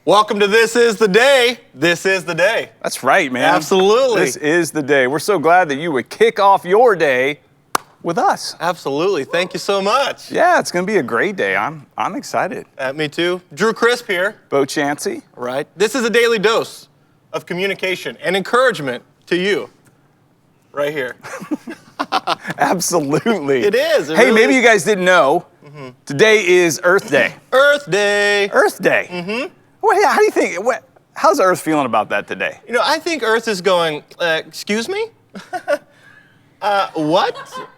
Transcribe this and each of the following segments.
Welcome to This Is the Day. This is the day. That's right, man. Absolutely. This is the day. We're so glad that you would kick off your day with us. Absolutely. Thank you so much. Yeah, it's going to be a great day. I'm excited. Me too. Drew Crisp here. Bo Chansey. Right. This is a daily dose of communication and encouragement to you. Right here. Absolutely. It is. Hey, maybe you guys didn't know. Today is Earth Day. Earth Day. Earth Day. Well, how do you think? How's Earth feeling about that today? You know, I think Earth is going, excuse me? What?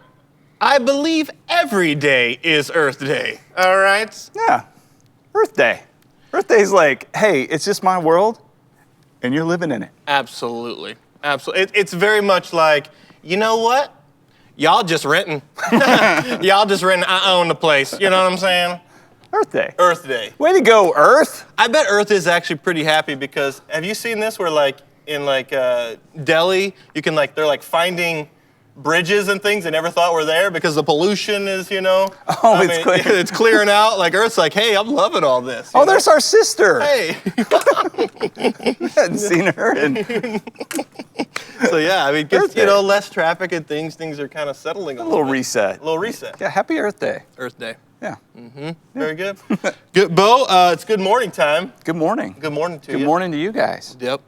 I believe every day is Earth Day. All right? Yeah. Earth Day. Earth Day's like, hey, it's just my world, and you're living in it. Absolutely. Absolutely. It's very much like, you know what? Y'all just renting. Y'all just renting. I own the place. You know what I'm saying? Earth Day. Earth Day. Way to go, Earth. I bet Earth is actually pretty happy because have you seen this where like in like Delhi, you can like, they're like finding bridges and things they never thought were there because the pollution is, you know. Oh, it's clear. It's clearing out. Like Earth's like, hey, I'm loving all this. Oh, there's our sister. Hey. Hadn't seen her. So yeah, I mean, gets, you know, less traffic and things are kind of settling a little reset. A little reset. Yeah, happy Earth Day. Earth Day. Yeah. Very good. Good, Bo. It's good morning time. Good morning. Good morning to you. Good morning to you guys. Yep.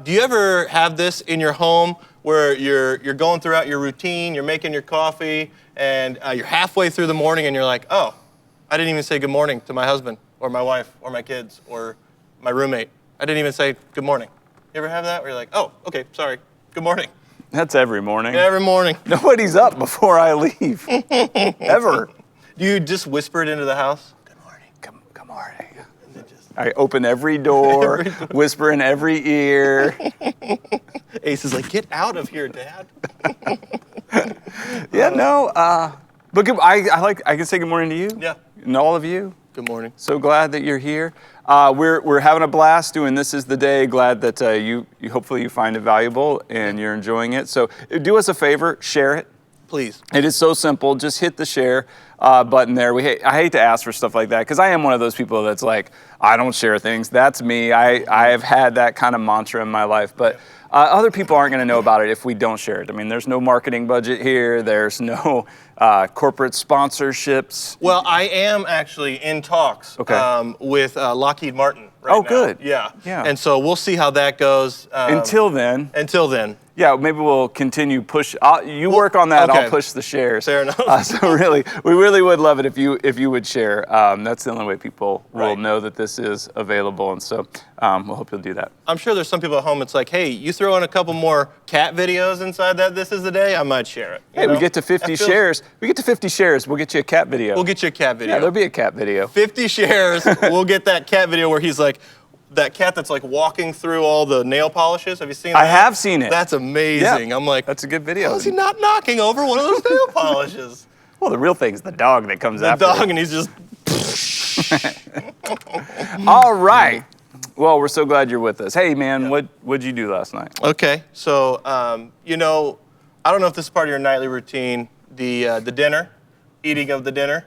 Do you ever have this in your home where you're going throughout your routine, you're making your coffee, and you're halfway through the morning and you're like, oh, I didn't even say good morning to my husband or my wife or my kids or my roommate. I didn't even say good morning. You ever have that where you're like, oh, okay, sorry, good morning. That's every morning. Every morning. Nobody's up before I leave. Ever. Do you just whisper it into the house? Good morning. Good morning. I open every door, whisper in every ear. Ace is like, get out of here, Dad. Yeah, no. But I can say good morning to you. Yeah. And all of you. Good morning. So glad that you're here. We're having a blast doing This Is the Day. Glad that you hopefully you find it valuable and you're enjoying it. So do us a favor, share it. Please. It is so simple. Just hit the share button there. I hate to ask for stuff like that because I am one of those people that's like, I don't share things. That's me. I have had that kind of mantra in my life. But other people aren't going to know about it if we don't share it. I mean, there's no marketing budget here. There's no corporate sponsorships. Well, I am actually in talks with Lockheed Martin right now. Good. Yeah. Yeah. And so we'll see how that goes. Until then. Yeah, maybe we'll continue push. You work on that. Okay. I'll push the shares. Fair enough. So really, we really would love it if you would share. That's the only way people will know that this is available, and so we'll hope you'll do that. I'm sure there's some people at home. It's like, hey, you throw in a couple more cat videos inside that This Is the Day, I might share it. Hey, we get to 50 shares. We get to 50 shares. We'll get you a cat video. We'll get you a cat video. Yeah, there'll be a cat video. 50 shares. We'll get that cat video where he's like. That cat that's like walking through all the nail polishes. Have you seen that? I have seen it. That's amazing. Yeah, I'm like, that's a good video. How is he not knocking over one of those nail polishes? Well, the real thing is the dog that comes after. The dog, and he's just. All right. Well, we're so glad you're with us. Hey, man, what'd you do last night? Okay, so you know, I don't know if this is part of your nightly routine. The dinner, eating of the dinner.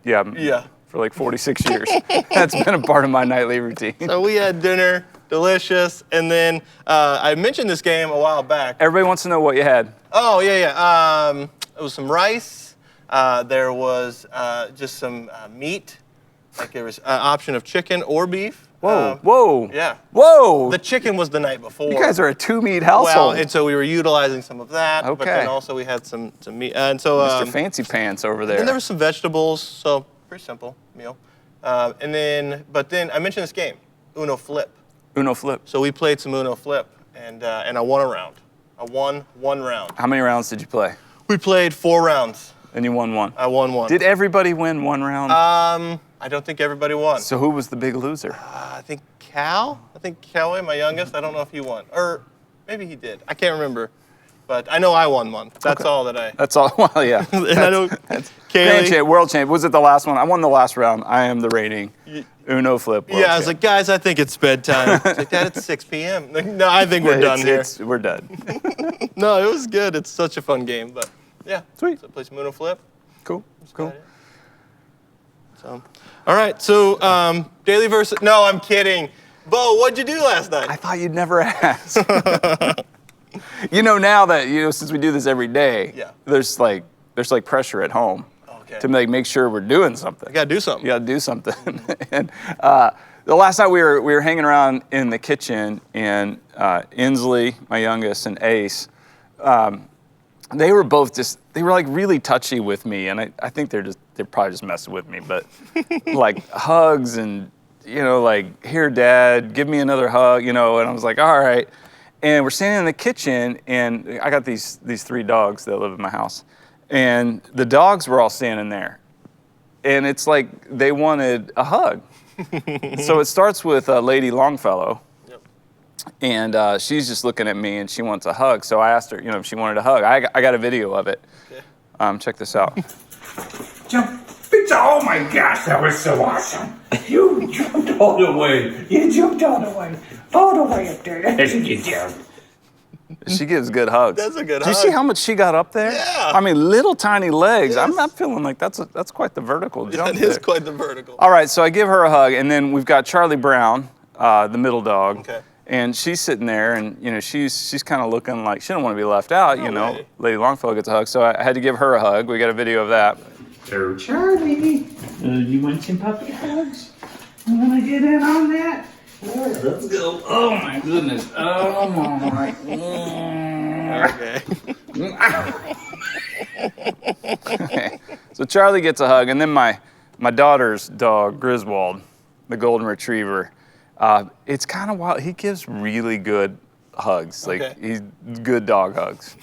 Yeah. For like 46 years. That's been a part of my nightly routine. So we had dinner, delicious, and then I mentioned this game a while back. Everybody wants to know what you had. Oh, yeah. It was some rice. There was just some meat. Like there was an option of chicken or beef. Whoa. Yeah. Whoa. The chicken was the night before. You guys are a two-meat household. Well, and so we were utilizing some of that. Okay. But then also we had some meat. And so, Mr. Fancy Pants over there. And there were some vegetables, so pretty simple meal. But then I mentioned this game, Uno Flip. Uno Flip. So we played some Uno Flip, and I won a round. I won one round. How many rounds did you play? We played 4 rounds. And you won one. I won one. Did everybody win one round? I don't think everybody won. So who was the big loser? I think Cal. I think Kelly, my youngest. I don't know if he won. Or maybe he did. I can't remember. But I know I won one. That's all that I... That's all. Well, yeah. and I know Kaylee. World champ. Was it the last one? I won the last round. I am the reigning Uno flip world I was like, guys, I think it's bedtime. It's like, Dad, it's 6 p.m. Like, no, I think we're done here. We're done. No, it was good. It's such a fun game. But yeah. Sweet. So play some Uno flip. Cool. Cool. So, all right. So daily versus... No, I'm kidding. Bo, what'd you do last night? I thought you'd never ask. You know, now that, since we do this every day, there's like pressure at home to make sure we're doing something. I gotta do something. You gotta do something. And the last night we were hanging around in the kitchen, and Inslee, my youngest, and Ace, they were both they were like really touchy with me, and I think they're probably just messing with me, but like hugs and, like, here, Dad, give me another hug, and I was like, all right. And we're standing in the kitchen, and I got these 3 dogs that live in my house. And the dogs were all standing there. And it's like they wanted a hug. So it starts with Lady Longfellow. Yep. And she's just looking at me, and she wants a hug. So I asked her, if she wanted a hug. I got a video of it. Okay. Check this out. Jump. Oh my gosh, that was so awesome. You jumped all the way. You jumped all the way. All the way up there. That's what you do. She gives good hugs. That's a good hug. Do you see how much she got up there? Yeah. I mean, little tiny legs. Yes. I'm not feeling like that's quite the vertical jump. That is quite the vertical. All right, so I give her a hug, and then we've got Charlie Brown, the middle dog. Okay. And she's sitting there, and she's kind of looking like she don't want to be left out. Right. Lady Longfellow gets a hug, so I had to give her a hug. We got a video of that. So Charlie, you want some puppy hugs? You want to get in on that? All right, let's go. Oh my goodness. Oh my. Okay. So Charlie gets a hug, and then my daughter's dog, Griswold, the golden retriever. It's kind of wild. He gives really good hugs. Like, he's good dog hugs.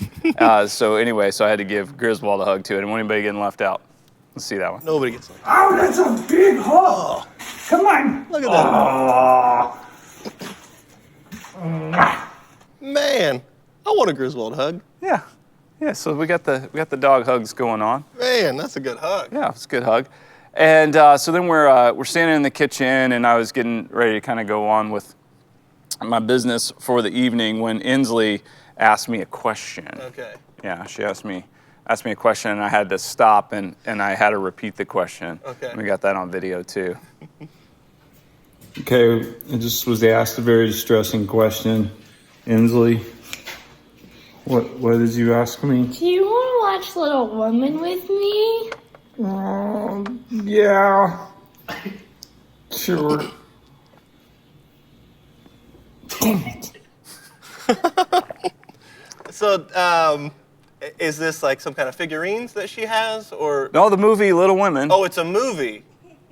So anyway, I had to give Griswold a hug too. I didn't want anybody getting left out. Let's see that one. Nobody gets left. Oh, that's a big hug. Come on. Look at that. Man, I want a Griswold hug. Yeah. Yeah, so we got the dog hugs going on. Man, that's a good hug. Yeah, it's a good hug. And so then we're standing in the kitchen, and I was getting ready to kind of go on with my business for the evening when Inslee asked me a question. Okay. Yeah, she asked me a question, and I had to stop and I had to repeat the question. Okay. We got that on video too. Okay, it just was asked a very distressing question. Inslee, what did you ask me? Do you want to watch Little Women with me? Yeah. Sure. Damn it. So, is this like some kind of figurines that she has, or? No, the movie Little Women. Oh, it's a movie.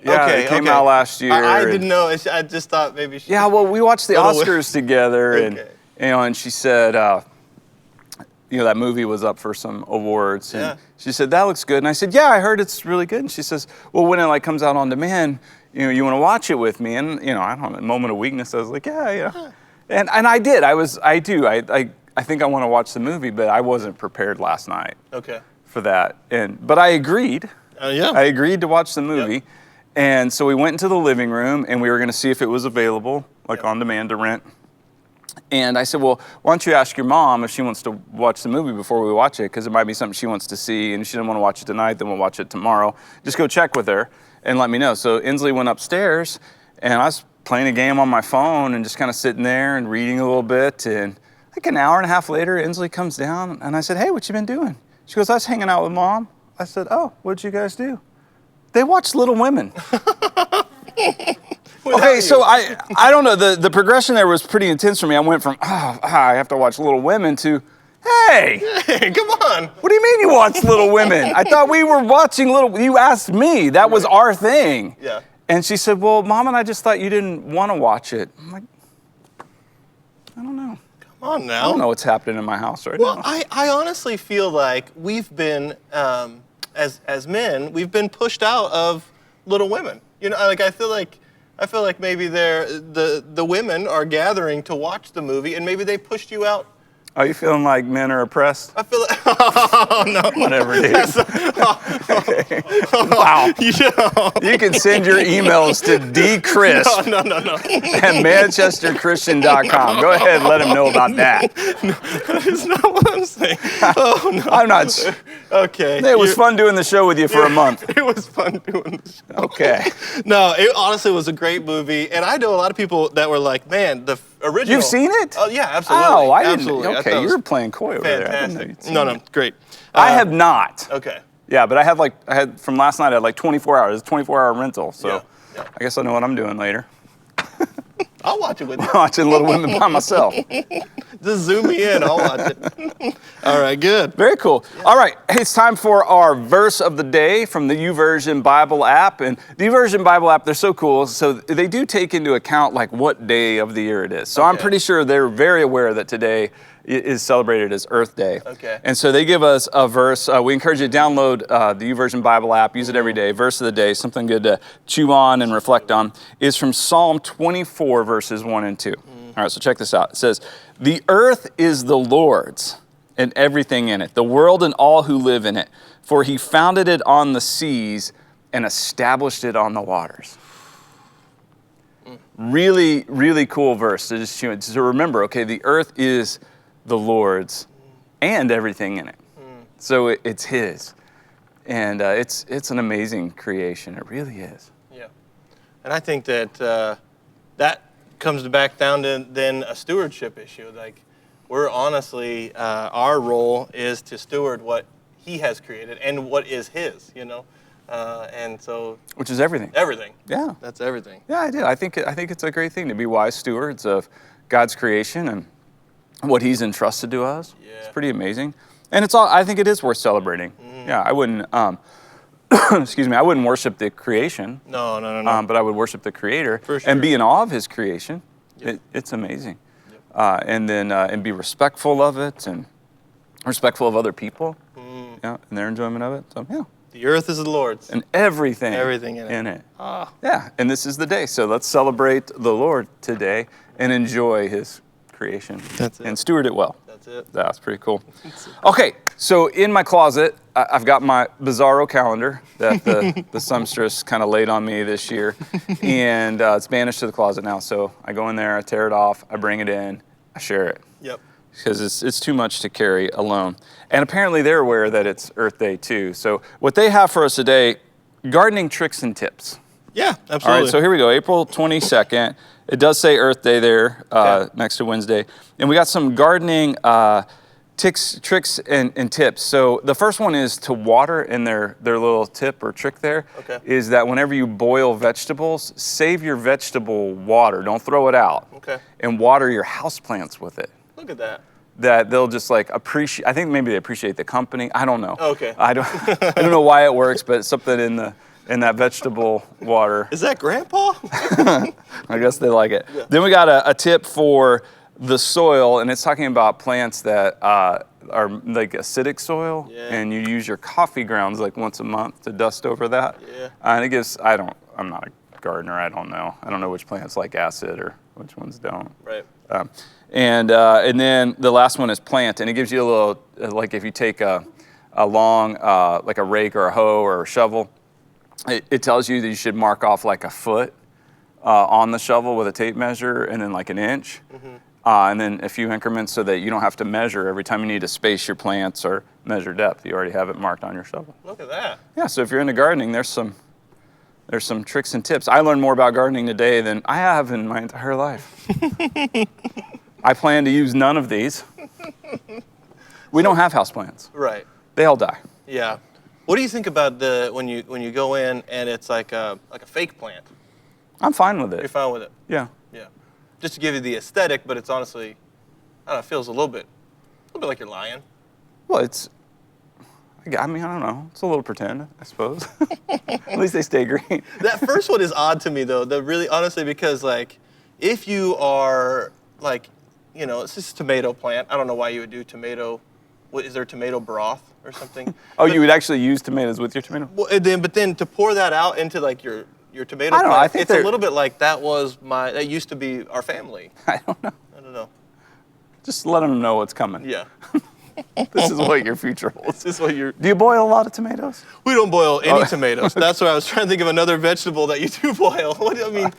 Yeah, okay, it came out last year. I didn't know. I just thought maybe she... Yeah, well, we watched the Little Oscars together, Okay. and she said, that movie was up for some awards, and she said, that looks good. And I said, yeah, I heard it's really good. And she says, well, when it comes out on demand, you want to watch it with me? And I don't know, a moment of weakness, I was like, yeah. And I did. I do. I think I want to watch the movie, but I wasn't prepared last night. Okay. For that. But I agreed. Yeah. I agreed to watch the movie. Yep. And so we went into the living room, and we were going to see if it was available, on demand to rent. And I said, well, why don't you ask your mom if she wants to watch the movie before we watch it, because it might be something she wants to see, and if she doesn't want to watch it tonight, then we'll watch it tomorrow. Just go check with her and let me know. So Inslee went upstairs, and I was playing a game on my phone and just kind of sitting there and reading a little bit. And like an hour and a half later, Inslee comes down, and I said, hey, what you been doing? She goes, I was hanging out with Mom. I said, oh, what'd you guys do? They watched Little Women. Okay, so I don't know, the progression there was pretty intense for me. I went from, I have to watch Little Women to, hey, come on. What do you mean you watched Little Women? I thought we were watching you asked me, that was our thing. Yeah. And she said, well, Mom and I just thought you didn't want to watch it. I'm like, I don't know. Come on now. I don't know what's happening in my house right now. Well, I honestly feel like we've been as men, we've been pushed out of Little Women. You know, like I feel like maybe the women are gathering to watch the movie, and maybe they pushed you out. Are you feeling like men are oppressed? I feel like, oh no, Whatever, dude. Okay. Wow. you know. You can send your emails to dcrisp No. at manchesterchristian.com. Go ahead and let him know about that. That's not what I'm saying. Oh no. I'm not. Okay. It was fun doing the show with you for a month. It was fun doing the show. Okay. No, it honestly was a great movie, and I know a lot of people that were like, "Man, the original." You've seen it? Oh yeah, absolutely. Oh, I didn't. Absolutely. I thought Okay, it you was were playing coy over there. I didn't know you'd fantastic. seen No, it. great. I have not. Okay. Yeah, but I had from last night. I had like 24 hours. 24-hour rental. So Yeah. I guess I know what I'm doing later. I'll watch it with you. Watching Little Women by myself. Just zoom me in. I'll watch it. All right, good. Very cool. All right, it's time for our verse of the day from the YouVersion Bible app. And the YouVersion Bible app, they're so cool. So they do take into account like what day of the year it is. So I'm Okay. pretty sure they're very aware that today is celebrated as Earth Day. Okay. And so they give us a verse. We encourage you to download the YouVersion Bible app. Use it every day. Verse of the day, something good to chew on and reflect on, is from Psalm 24, verses 1 and 2. All right, so check this out. It says, "The earth is the Lord's and everything in it, the world and all who live in it. For he founded it on the seas and established it on the waters." Really, really cool verse to remember, okay, the earth is the Lord's and everything in it. So it's his. And it's an amazing creation. It really is. Yeah. And I think that that comes back down to then a stewardship issue. Like, we're honestly, our role is to steward what he has created and what is his, you know? And so. Which is everything. Everything. Yeah. That's everything. Yeah, I do. I think it's a great thing to be wise stewards of God's creation and what he's entrusted to us. Yeah. It's pretty amazing. And I think it is worth celebrating. Yeah, I wouldn't, excuse me, I wouldn't worship the creation. No. But I would worship the Creator For sure. and be in awe of his creation. Yep. It's amazing. Yep. And be respectful of it and respectful of other people, yeah, and their enjoyment of it. So, yeah. The earth is the Lord's. And everything in it. Ah. Yeah, and this is the day. So let's celebrate the Lord today and enjoy his creation. That's it. And steward it well. That's it. That's pretty cool. Okay, so in my closet, I've got my Bizarro calendar that the seamstress kind of laid on me this year. And it's banished to the closet now. So I go in there, I tear it off, I bring it in, I share it. Yep. Because it's too much to carry alone. And apparently they're aware that it's Earth Day too. So what they have for us today, gardening tricks and tips. Yeah, absolutely. All right, so here we go, April 22nd. It does say Earth Day there next to Wednesday. And we got some gardening tricks and tips. So the first one is to water, and their little tip or trick there is that whenever you boil vegetables, save your vegetable water. Don't throw it out. Okay. And water your houseplants with it. Look at that. That they'll just like appreciate. I think maybe they appreciate the company. I don't know. Okay. I don't know why it works, but it's something in that vegetable water. Is that Grandpa? I guess they like it. Yeah. Then we got a tip for the soil, and it's talking about plants that are like acidic soil, and you use your coffee grounds like once a month to dust over that. Yeah. And it gives. I'm not a gardener. I don't know. I don't know which plants like acid or which ones don't. Right. And then the last one is plant, and it gives you a little, like if you take a long, like a rake or a hoe or a shovel, it tells you that you should mark off like a foot on the shovel with a tape measure, and then like an inch, and then a few increments so that you don't have to measure every time you need to space your plants or measure depth. You already have it marked on your shovel. Look at that. Yeah, so if you're into gardening, there's some tricks and tips. I learned more about gardening today than I have in my entire life. I plan to use none of these. We don't have houseplants. Right. They all die. Yeah. What do you think about when you go in and it's like a fake plant? I'm fine with You're it. fine with it? Yeah. Yeah. Just to give you the aesthetic, but it's honestly, I don't know, it feels a little bit like you're lying. Well, I mean, I don't know. It's a little pretend, I suppose. At least they stay green. That first one is odd to me though. Really honestly, because like, if you are like, you know, it's just a tomato plant. I don't know why you would do tomato what is there tomato broth or something? Oh, you would actually use tomatoes with your tomato? Well, but then to pour that out into like your tomato I don't know, plant, I think it's a little bit like that used to be our family. I don't know. I don't know. Just let them know what's coming. Yeah. This is what your future holds. This is what you're. Do you boil a lot of tomatoes? We don't boil any tomatoes. That's why I was trying to think of another vegetable that you do boil. What do I mean?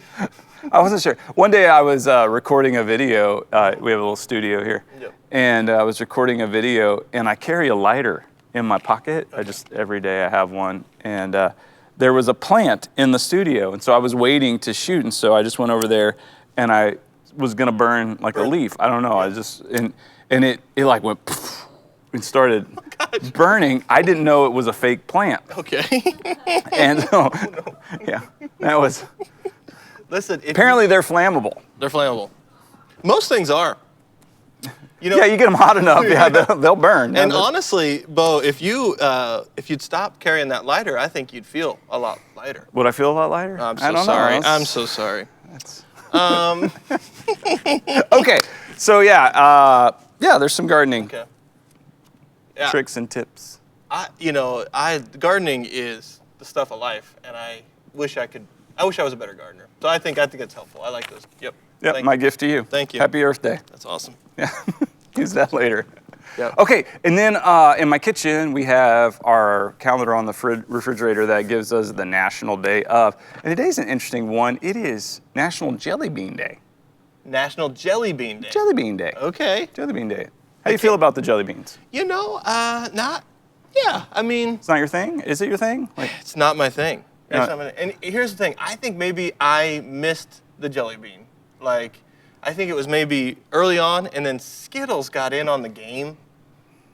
I wasn't sure. One day I was recording a video. We have a little studio here. Yep. And I was recording a video, and I carry a lighter in my pocket. Okay. Every day I have one. And there was a plant in the studio, and so I was waiting to shoot, and so I just went over there, and I was gonna burn like a leaf. I don't know. I just and it like went poof, and started burning. I didn't know it was a fake plant. Okay. And so, yeah, that was. Listen. Apparently they're flammable. They're flammable. Most things are. You know, Yeah, you get them hot enough, they'll burn. And Yeah, honestly, Bo, if you'd stop carrying that lighter, I think you'd feel a lot lighter. would I feel a lot lighter? I'm I so don't sorry. know. I'm so sorry. That's... Um, Okay, so yeah, there's some gardening okay. Yeah. tricks and tips. Gardening is the stuff of life, and I wish I was a better gardener. So I think it's helpful. I like those. Yep. Yep, Thank my you. gift to you. Thank you. Happy Earth Day. That's awesome. Yeah, use that later. Yep. Okay, and then in my kitchen, we have our calendar on the refrigerator that gives us the National Day of. And today's an interesting one. It is National Jelly Bean Day. National Jelly Bean Day. Jelly Bean Day. Okay. Jelly Bean Day. How do you feel about the jelly beans? Yeah. I mean, It's not your thing? Is it your thing? Like, it's not my thing. Yeah. And here's the thing. I think maybe I missed the jelly bean. Like, I think it was maybe early on, and then Skittles got in on the game,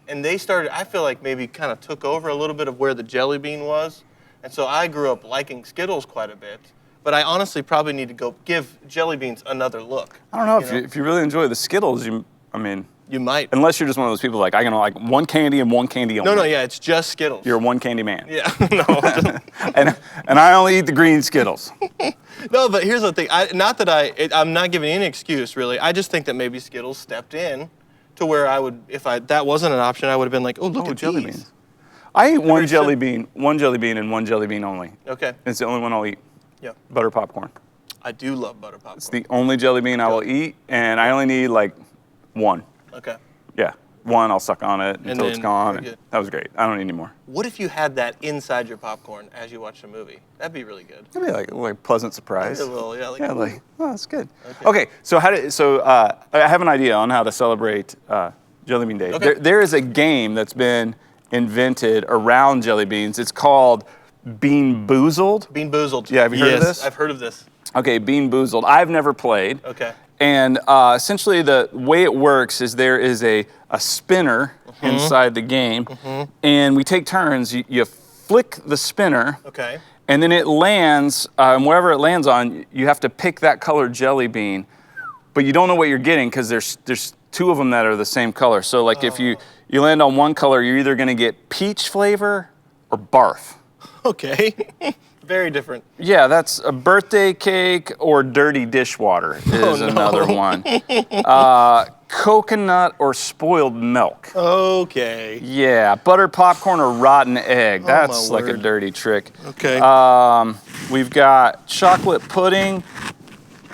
and they started. I feel like maybe kind of took over a little bit of where the jelly bean was, and so I grew up liking Skittles quite a bit. But I honestly probably need to go give jelly beans another look. I don't know, You know? if you really enjoy the Skittles, You might. unless you're just one of those people like, I can like one candy and one candy only. No, yeah, it's just Skittles. You're a one candy man. Yeah, no. And I only eat the green Skittles. No, but here's the thing. I'm not giving any excuse, really. I just think that maybe Skittles stepped in to where that wasn't an option, I would have been like, oh, look at jelly these. beans. I eat one Very jelly bean, and one jelly bean only. Okay. It's the only one I'll eat. Yeah. Butter popcorn. I do love butter popcorn. It's the only jelly bean I will eat, and I only need like one. Okay. Yeah, one, I'll suck on it until it's then gone. you're And good. that was great. I don't need any more. What if you had that inside your popcorn as you watched a movie? That'd be really good. That'd be like pleasant surprise. A little, yeah. Like, Yeah, ooh. like, oh, that's good. Okay, so I have an idea on how to celebrate Jelly Bean Day. Okay. There is a game that's been invented around jelly beans. It's called Bean-Boozled. Bean-Boozled. Yeah, have you heard of Yes, this? I've heard of this. Okay, Bean-Boozled. I've never played. Okay. And essentially the way it works is there is a spinner inside the game, and we take turns. You flick the spinner, Okay. and then it lands, and wherever it lands on, you have to pick that colored jelly bean, but you don't know what you're getting because there's two of them that are the same color. So like if you land on one color, you're either gonna get peach flavor or barf. Okay. Very different. Yeah, that's a birthday cake or dirty dishwater is another one. Coconut or spoiled milk. Okay. Yeah, butter popcorn or rotten egg. That's my like a word. dirty trick. Okay. We've got chocolate pudding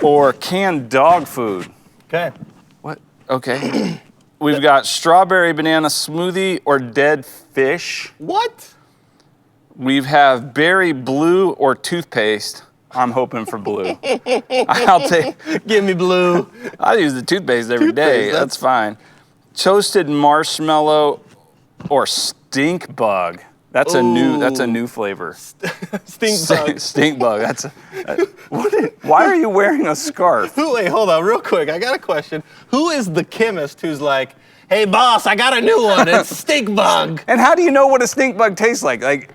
or canned dog food. Okay. What? Okay. We've got strawberry banana smoothie or dead fish. What? We have berry blue or toothpaste. I'm hoping for blue. I'll take. Give me blue. I use the toothpaste every day. Toothpaste, That's fine. Toasted marshmallow or stink bug. That's a new flavor. Stink bug. Stink bug. Why are you wearing a scarf? Wait, hold on, real quick. I got a question. Who is the chemist who's like, hey, boss, I got a new one. It's stink bug. And how do you know what a stink bug tastes like? Like,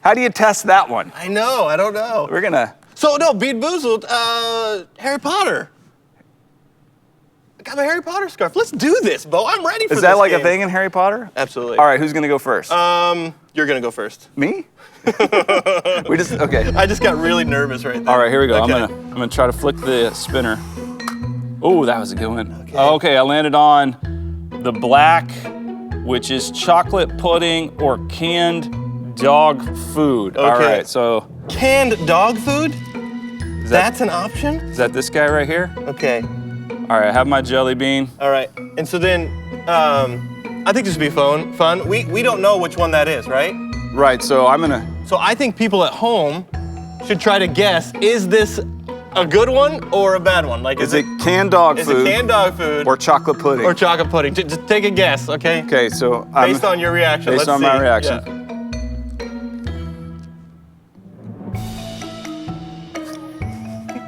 how do you test that one? I know. I don't know. We're gonna. So, no, Bean-Boozled, Harry Potter. I got my Harry Potter scarf. Let's do this, Bo. I'm ready for this. Is that like game. a thing in Harry Potter? Absolutely. All right, who's gonna go first? You're going to go first. Me? Okay. I just got really nervous right there. All right, here we go. Okay. I'm gonna try to flick the spinner. Oh, that was a good one. Okay, I landed on the black which is chocolate pudding or canned dog food. All Okay. right, so Canned dog food? is That's an option? that this guy right here? Okay. All right, I have my jelly bean. All right. And so then, I think this would be fun. We don't know which one that is, right? Right, so I'm gonna, So I think people at home should try to guess, is this a good one or a bad one? Like, is it canned dog is food it canned dog food or chocolate pudding? or chocolate pudding? Just take a guess, okay? Okay, so Based on your reaction. based Let's on my see. reaction. Yeah.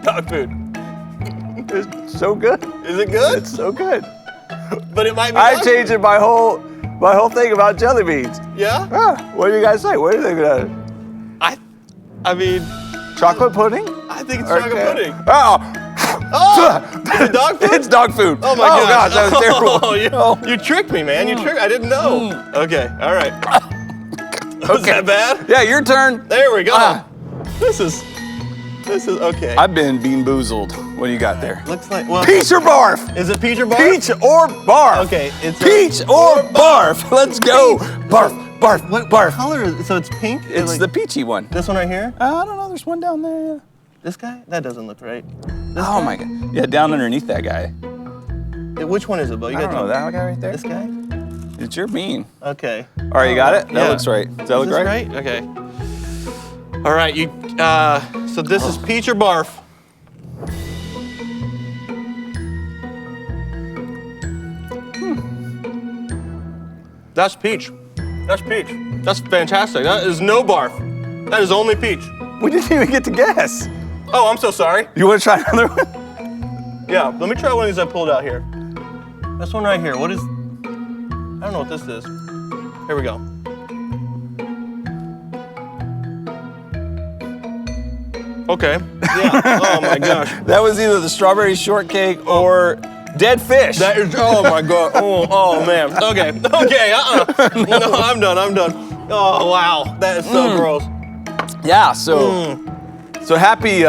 Dog food. It's so good. Is it good? It's so good. But it might be I dog changed it my whole thing about jelly beans. food. Yeah? Ah, what do you guys say? What do you think about it? I mean, Chocolate pudding? I think it's chocolate pudding. Oh, Oh! Is it dog food? it's dog food. Oh my gosh. that was terrible. Oh, you tricked me, man. You tricked. I didn't know. Okay, all right. Was that bad? Yeah, your turn. There we go. Ah. This is okay. I've been Bean-Boozled. What do you got there? Looks like, well, Peach or barf? is it peach or barf? Peach or barf? Okay, it's Peach or barf? Let's go. Barf, barf, What barf. color is it? So it's pink? It's like the peachy one. this one right here? I don't know. There's one down there. This guy? That doesn't look right. Oh my god. Yeah, down underneath that guy. Which one is it, Bo? You I don't know that guy right there. This guy? It's your bean. Okay. All right, you got it? That Yeah. looks right. Does that look Is this right? Okay. All right, you. So this is peach or barf? That's peach. That's peach. That's fantastic. That is no barf. That is only peach. We didn't even get to guess. Oh, I'm so sorry. You want to try another one? Yeah, let me try one of these I pulled out here. This one right here. What is? I don't know what this is. Here we go. Okay. Yeah. Oh my gosh. That was either the strawberry shortcake or dead fish. That is. Oh my god. Oh man. Okay. Okay. No, I'm done. Oh wow. That is so gross. Yeah. So happy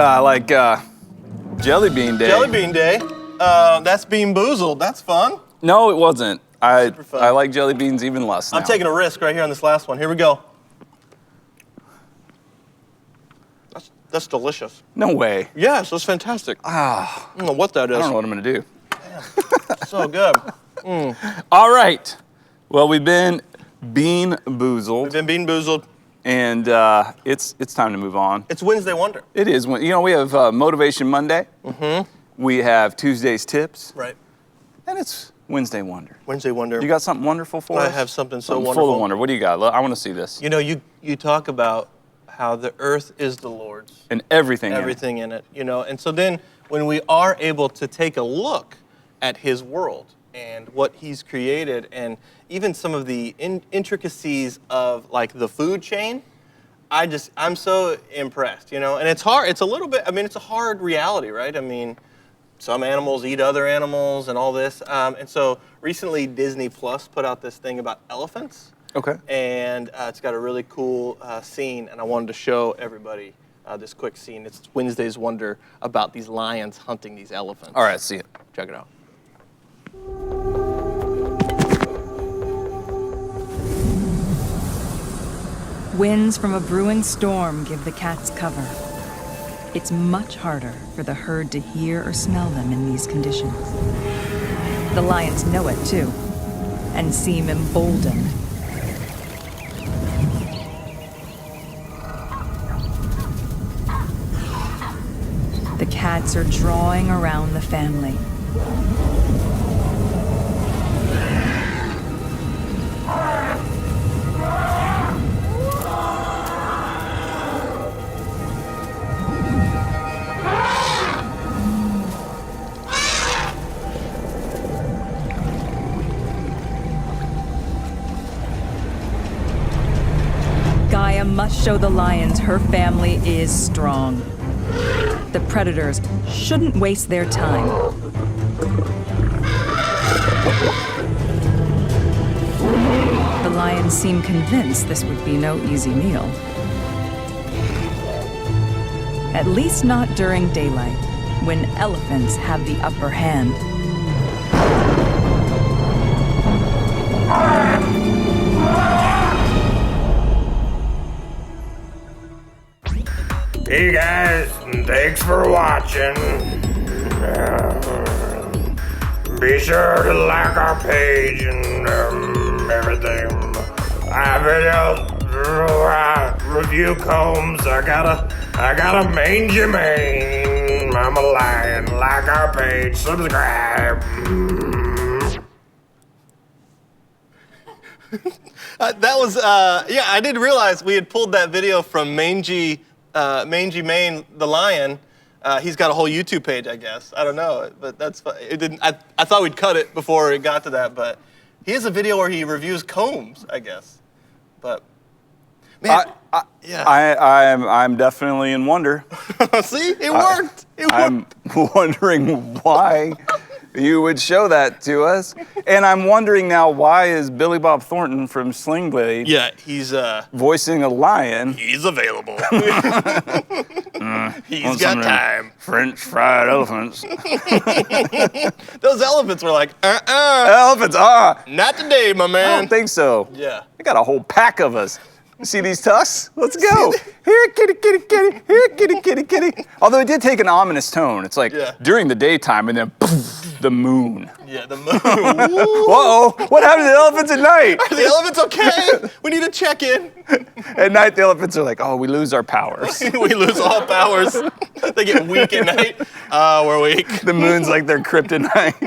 jelly bean day. Jelly bean day. That's Bean-Boozled. That's fun. No, it wasn't. Super fun. I like jelly beans even less now. I'm taking a risk right here on this last one. Here we go. That's delicious. No way. Yes, that's fantastic. I don't know what that is. I don't know what I'm gonna do. So good. All right. Well, we've been Bean-Boozled, We've been Bean-Boozled. and it's time to move on. It's Wednesday Wonder. It is when we have Motivation Monday. Mm-hmm. We have Tuesday's Tips, Right. and it's Wednesday Wonder. Wednesday Wonder. You got something wonderful for us? I have something so Something wonderful. full of wonder. What do you got? I want to see this. You know, you talk about how the earth is the Lord's. And everything. in it. Everything in it, and so then when we are able to take a look at his world and what he's created and even some of the intricacies of like the food chain, I'm so impressed, and it's hard. It's a little bit, it's a hard reality, right? Some animals eat other animals and all this. And so recently Disney Plus put out this thing about elephants. Okay. And it's got a really cool scene, and I wanted to show everybody this quick scene. It's Wednesday's Wonder about these lions hunting these elephants. All right, see it. Check it out. Winds from a brewing storm give the cats cover. It's much harder for the herd to hear or smell them in these conditions. The lions know it too, and seem emboldened. The cats are drawing around the family. Gaia must show the lions her family is strong. The predators shouldn't waste their time. The lions seem convinced this would be no easy meal. At least not during daylight, when elephants have the upper hand. Hey guys, thanks for watching. Be sure to like our page and everything. Videos, review combs. I got a mangy mane. I'm a lion. Like our page, subscribe. That was, yeah, I didn't realize we had pulled that video from Mangy Mane, the lion. He's got a whole YouTube page, I guess. I don't know, but that's it. Didn't I thought we'd cut it before it got to that, but he has a video where he reviews combs, I guess. But man, I'm definitely in wonder. See, it worked. I'm wondering why you would show that to us, and I'm wondering now, why is Billy Bob Thornton from Sling Blade? Yeah, he's voicing a lion. He's available. He's got time. French fried elephants. Those elephants were like, Elephants, not today, my man. I don't think so. Yeah. They got a whole pack of us. See these tusks? Let's go. Here, kitty, kitty, kitty. Here, kitty, kitty, kitty. Although it did take an ominous tone. It's like during the daytime and then poof, the moon. Yeah, the moon. Uh-oh, what happened to the elephants at night? Are the elephants okay? We need to check in. At night, the elephants are like, oh, we lose our powers. We lose all powers. They get weak at night. We're weak. The moon's like their kryptonite.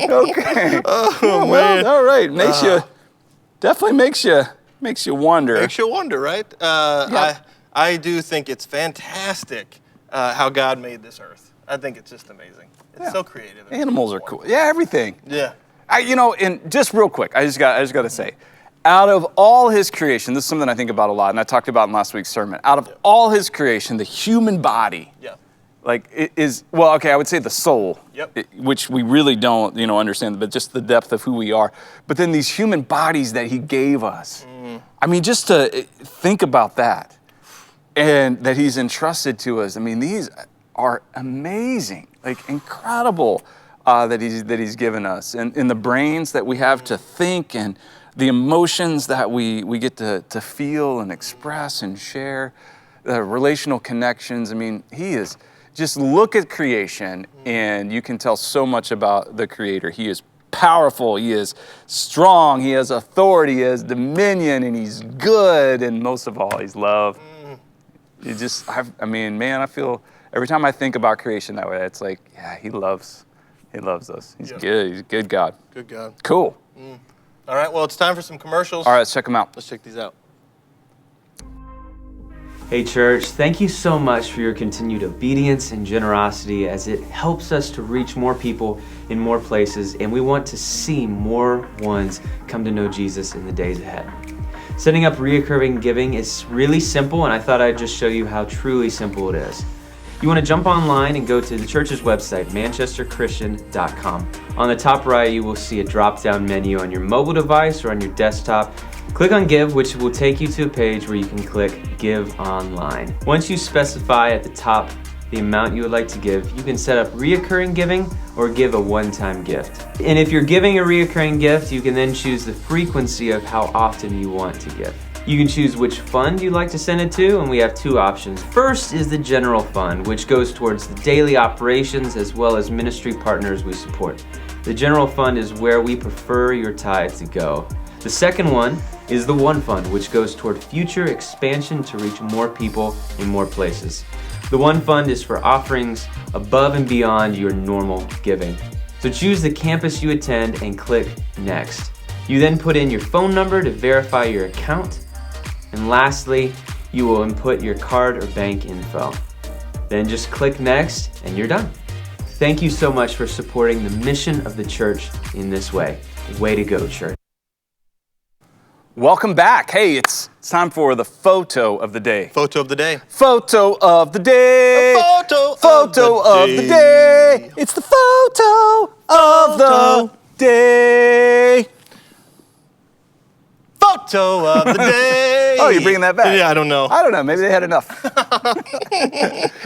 Okay. Oh, well, man. all right. Definitely makes you wonder. Makes you wonder, right? I do think it's fantastic how God made this earth. I think it's just amazing. It's so creative. Animals are cool. Yeah, everything. Yeah. And just real quick, I just got to say, out of all his creation, this is something I think about a lot, and I talked about in last week's sermon. Out of all his creation, the human body, like it is, well, okay, I would say the soul, which we really don't, understand, but just the depth of who we are. But then these human bodies that he gave us. I mean, just to think about that, and that he's entrusted to us. I mean, these are amazing, like incredible that he's given us, and the brains that we have to think, and the emotions that we get to feel and express and share, the relational connections. I mean, he is. Just look at creation, and you can tell so much about the Creator. He is powerful, he is strong, he has authority, he has dominion, and he's good, and most of all, he's love. I feel every time I think about creation that way, it's like, yeah, he loves us. He's good. He's a good God. Good God. Cool. All right, well, it's time for some commercials. All right, let's check them out. Let's check these out. Hey church, thank you so much for your continued obedience and generosity, as it helps us to reach more people in more places, and we want to see more ones come to know Jesus in the days ahead. Setting up reoccurring giving is really simple, and I thought I'd just show you how truly simple it is. You want to jump online and go to the church's website, manchesterchristian.com. On the top right, you will see a drop-down menu on your mobile device or on your desktop. Click on Give, which will take you to a page where you can click Give Online. Once you specify at the top the amount you would like to give, you can set up reoccurring giving or give a one-time gift. And if you're giving a reoccurring gift, you can then choose the frequency of how often you want to give. You can choose which fund you'd like to send it to, and we have two options. First is the general fund, which goes towards the daily operations as well as ministry partners we support. The general fund is where we prefer your tithe to go. The second one is the One Fund, which goes toward future expansion to reach more people in more places. The One Fund is for offerings above and beyond your normal giving. So choose the campus you attend and click Next. You then put in your phone number to verify your account. And lastly, you will input your card or bank info. Then just click Next and you're done. Thank you so much for supporting the mission of the church in this way. Way to go, church. Welcome back. Hey, it's time for the photo of the day. Photo of the day. Photo of the day. Photo of the day. It's the photo of the day. Photo of the day. Oh, you're bringing that back? Yeah, I don't know. Maybe they had enough.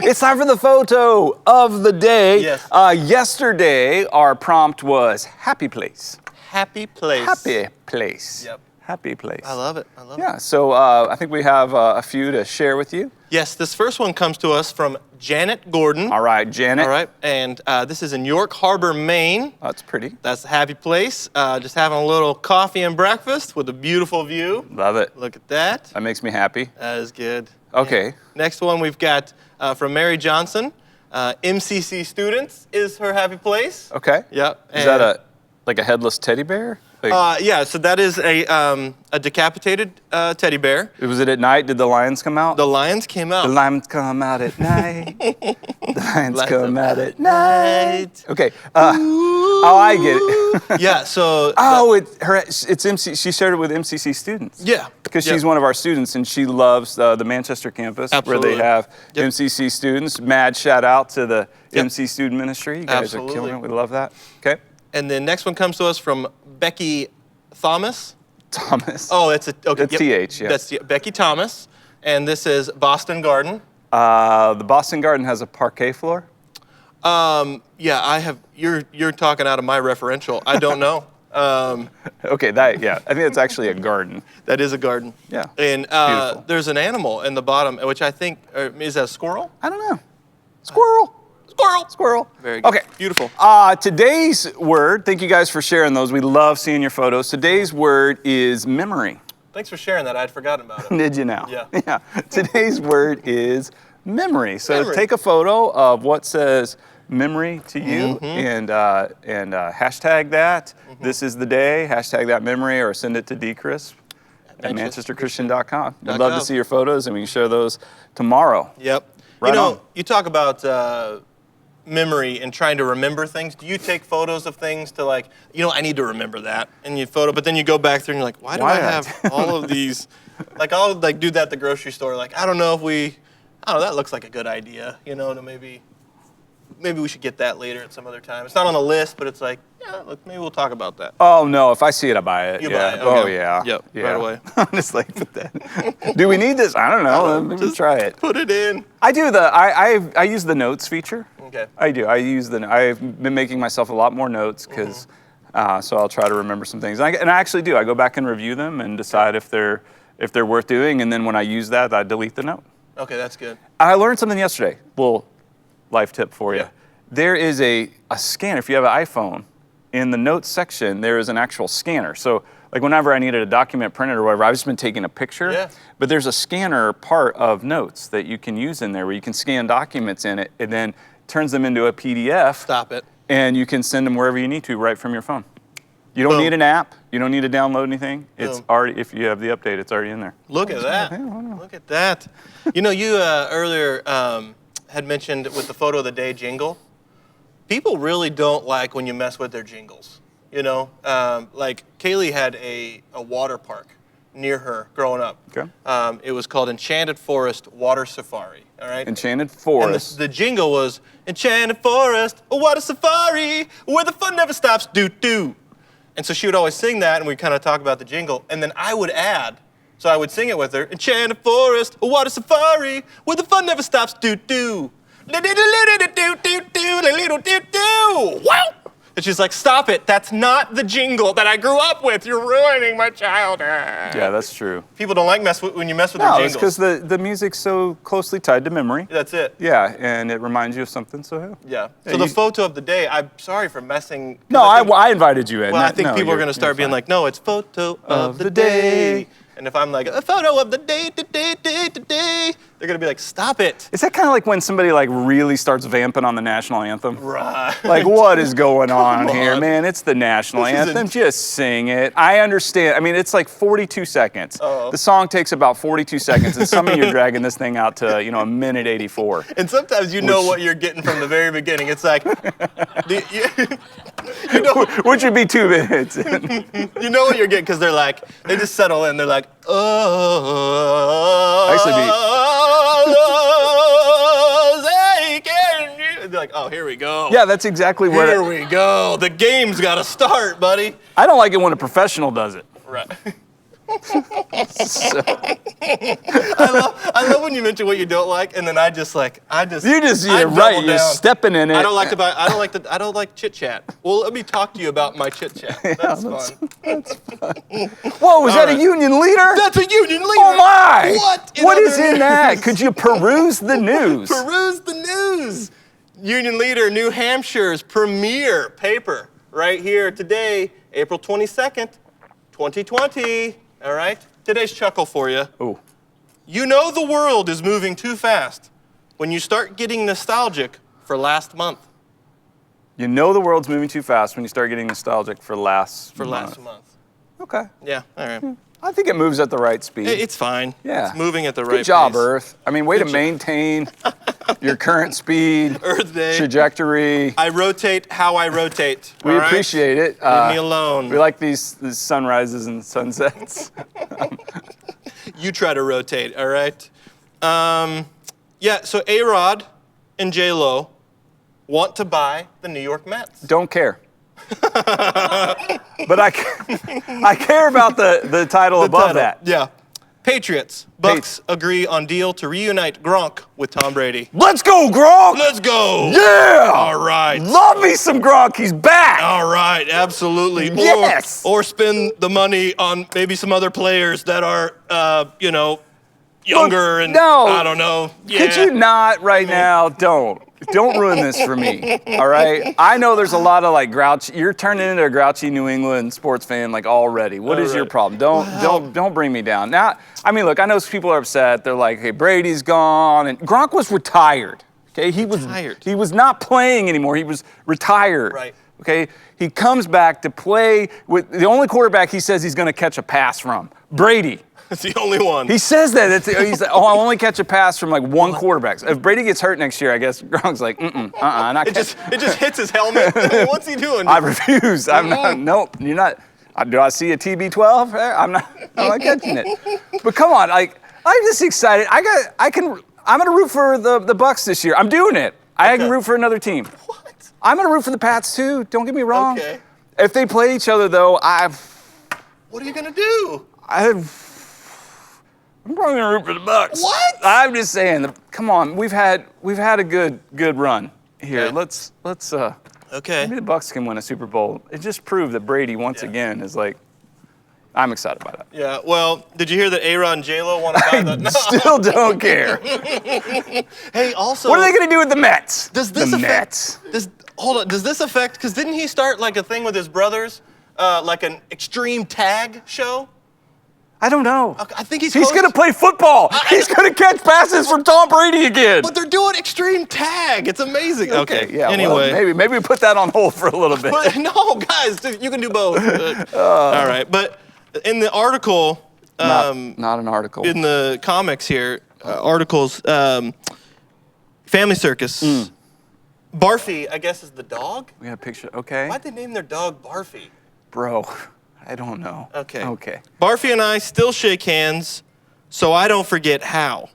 It's time for the photo of the day. Yes. Yesterday, our prompt was happy place. Happy place. Happy place. Yep. happy place. I love it. I love it. Yeah, so I think we have a few to share with you. Yes, this first one comes to us from Janet Gordon. All right, Janet. All right, and this is in York Harbor, Maine. Oh, that's pretty. That's a happy place. Just having a little coffee and breakfast with a beautiful view. Love it. Look at that. That makes me happy. That is good. Okay. And next one we've got from Mary Johnson. MCC Students is her happy place. Okay. Yep. Is that like a headless teddy bear? Like, yeah, so that is a decapitated teddy bear. was it at night? Did the lions come out? The lions came out. The lions come out at night. The lions Lions come come out out at night. Okay. Oh, I get it. Yeah, so... It's MC. She shared it with MCC students. Yeah. Because she's one of our students, and she loves the Manchester campus Absolutely. where they have Yep. MCC students. Mad shout out to the Yep. MC student ministry. You guys Absolutely. are killing it. We love that. Okay. And the next one comes to us from Becky Thomas. Thomas. Oh, it's a... Okay, That's TH, yeah. That's Becky Thomas. And this is Boston Garden. The Boston Garden has a parquet floor. Yeah, I have... You're talking out of my referential. I don't know. Okay, I think it's actually a garden. That is a garden. Yeah. And Beautiful. there's an animal in the bottom, which I think... is that a squirrel? I don't know. Squirrel. Squirrel. Very good. Okay. Beautiful. Today's word, thank you guys for sharing those. We love seeing your photos. Today's word is memory. Thanks for sharing that. I'd forgotten about it. Did you now? Yeah. Yeah. Today's word is memory. So Memory. take a photo of what says memory to you and hashtag that. This is the day. Hashtag that memory or send it to dcrisp at manchesterchristian.com. We'd love to see your photos and we can share those tomorrow. Yep. Right you know, on. you talk about memory and trying to remember things. Do you take photos of things to like, I need to remember that, and you photo, but then you go back through and you're like, why do I have all of these? Like I'll like do that at the grocery store. Like I don't know, that looks like a good idea. To maybe we should get that later at some other time. It's not on the list, but it's like, yeah, look, maybe we'll talk about that. Oh no, if I see it, I buy it. You yeah. buy it, Oh okay. yeah. Yep, Yeah. right away. I'm just like, put that. Do we need this? I don't know. Let me Just try it. Put it in. I do I use the notes feature. Okay. I do. I've been making myself a lot more notes because, so I'll try to remember some things. And I actually do. I go back and review them and decide if they're worth doing. And then when I use that, I delete the note. Okay, that's good. I learned something yesterday. Little life tip for you. Yeah. There is a scanner. If you have an iPhone, in the notes section, there is an actual scanner. So like whenever I needed a document printed or whatever, I've just been taking a picture. Yeah. But there's a scanner part of notes that you can use in there where you can scan documents in it and then turns them into a PDF. Stop it. And you can send them wherever you need to right from your phone. You don't Boom. need an app. You don't need to download anything. It's Boom. already, if you have the update, it's already in there. Look at that. Look at that. You earlier had mentioned with the photo of the day jingle. People really don't like when you mess with their jingles. Like Kaylee had a water park near her growing up. Okay. It was called Enchanted Forest Water Safari. All right. Enchanted And Forest. the jingle was Enchanted Forest, a water safari, where the fun never stops, doo-doo. And so she would always sing that, and we'd kind of talk about the jingle. And then I would add, so I would sing it with her, Enchanted Forest, a water safari, where the fun never stops, doo-doo. Wow! And she's like, stop it, that's not the jingle that I grew up with. You're ruining my childhood. Yeah, that's true. People don't like when you mess with their No, jingles. it's because the music's so closely tied to memory. That's it. Yeah, and it reminds you of something, so Yeah. Yeah, So the you- photo of the day, I'm sorry for messing. 'cause No, I think- I invited you in. Well, I That- think no, people are you're- going to start you're being fine. like, no, it's photo of the day. And if I'm like, a photo of the day, today, they're going to be like, stop it. Is that kind of like when somebody like really starts vamping on the national anthem? Right. Like, what is going on here, on. man? It's the national This isn't- anthem. Just sing it. I understand. I mean, it's like 42 seconds. Uh-oh. The song takes about 42 seconds, and some of you are dragging this thing out to, a minute 84. And sometimes you know what you're getting from the very beginning. It's like, Which would be 2 minutes. you know what you're getting because they just settle in. They're like, oh. They're like, oh, here we go. Yeah, that's exactly what. Here we go. The game's got to start, buddy. I don't like it when a professional does it. Right. I love when you mention what you don't like, and then I just You're double right. You're down. stepping in it. I don't like chit chat. Well, let me talk to you about my chit chat. That's fun. Whoa, was that right. a union leader? That's a union leader. Oh my! What is other in that? news? Could you peruse the news? Peruse the news. Union leader, New Hampshire's premier paper, right here today, April 22nd, 2020. All right? Today's chuckle for you. Ooh. You know the world is moving too fast when you start getting nostalgic for last month. You know the world's moving too fast when you start getting nostalgic for last Last month. month. Okay. Yeah, all right. I think it moves at the right speed. It's fine. Yeah. It's moving at the right Good job, pace. Earth. I mean, way to maintain your current speed, Earth Day. trajectory. I rotate how I rotate. We all right? appreciate it. Leave me alone. We like these sunrises and sunsets. You try to rotate, all right? Yeah, so A-Rod and J-Lo want to buy the New York Mets. Don't care. But I care about the title above that. Yeah. Patriots. Bucks agree on deal to reunite Gronk with Tom Brady. Let's go, Gronk! Let's go. Yeah! All right. Love me some Gronk. He's back. All right, absolutely. Yes. Or spend the money on maybe some other players that are, younger and no. I don't know. Yeah. Could you not right now? Don't ruin this for me. All right. I know there's a lot of like grouchy. You're turning into a grouchy New England sports fan like already. What is your problem? Don't bring me down. Now, I mean, look, I know people are upset. They're like, hey, Brady's gone, and Gronk was retired. Okay, he was not playing anymore. He was retired. Right. Okay, he comes back to play with the only quarterback he says he's going to catch a pass from, Brady. It's the only one. He says that. He's like, I'll only catch a pass from like one quarterback. If Brady gets hurt next year, I guess Gronk's like, not It just hits his helmet. What's he doing? I refuse. I'm not. Nope. You're not. Do I see a TB12? I'm not catching it. But come on, like I'm just excited. I'm gonna root for the Bucks this year. I'm doing it. I can root for another team. What? I'm gonna root for the Pats too. Don't get me wrong. Okay. If they play each other though, What are you gonna do? I'm probably gonna root for the Bucks. What? I'm just saying. Come on, we've had a good run here. Okay. Let's Okay. maybe the Bucks can win a Super Bowl. It just proved that Brady once again is like. I'm excited about that. Yeah. Well, did you hear that A-Rod and J-Lo want to buy the? No. Still don't care. Hey, also. What are they gonna do with the Mets? Does this the affect? Mets. Hold on. Does this affect? Because didn't he start like a thing with his brothers, like an extreme tag show? I don't know. I think he's gonna play football. He's gonna catch passes from Tom Brady again. But they're doing extreme tag. It's amazing. Okay. Yeah. Anyway. Well, maybe we put that on hold for a little bit. But, no, guys, you can do both. All right. But in the article, not an article. in the comics here, articles, Family Circus. Barfy, I guess, is the dog. We got a picture. Okay. Why'd they name their dog Barfy? Bro, I don't know. Okay. Okay. Barfy and I still shake hands, so I don't forget how.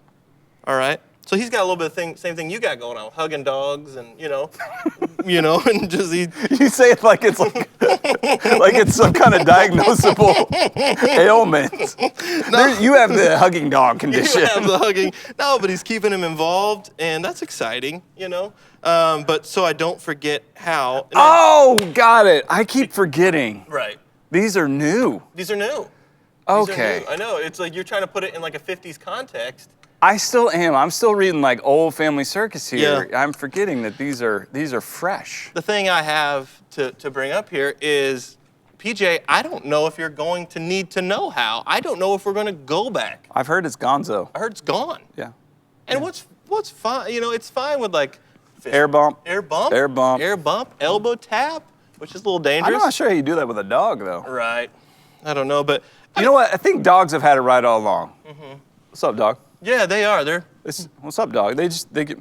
All right. So he's got a little bit of same thing you got going on, hugging dogs and and just he. You say it like it's like it's some kind of diagnosable ailment. You have the hugging dog condition. You have the hugging. No, but he's keeping him involved, and that's exciting, But so I don't forget how. Oh, got it. I keep forgetting. Right. These are new. These are new. Okay. These are new. I know. It's like you're trying to put it in like a 50s context. I still am. I'm still reading like old Family Circus here. Yeah. I'm forgetting that these are fresh. The thing I have to bring up here is, PJ, I don't know if you're going to need to know how. I don't know if we're going to go back. I've heard it's gonzo. I heard it's gone. Yeah. And what's fine? It's fine with like Air bump. air bump, elbow tap, which is a little dangerous. I'm not sure how you do that with a dog though. Right. I don't know, but You know what? I think dogs have had it right all along. Mm-hmm. What's up, dog? yeah, they are. What's up, dog? They get.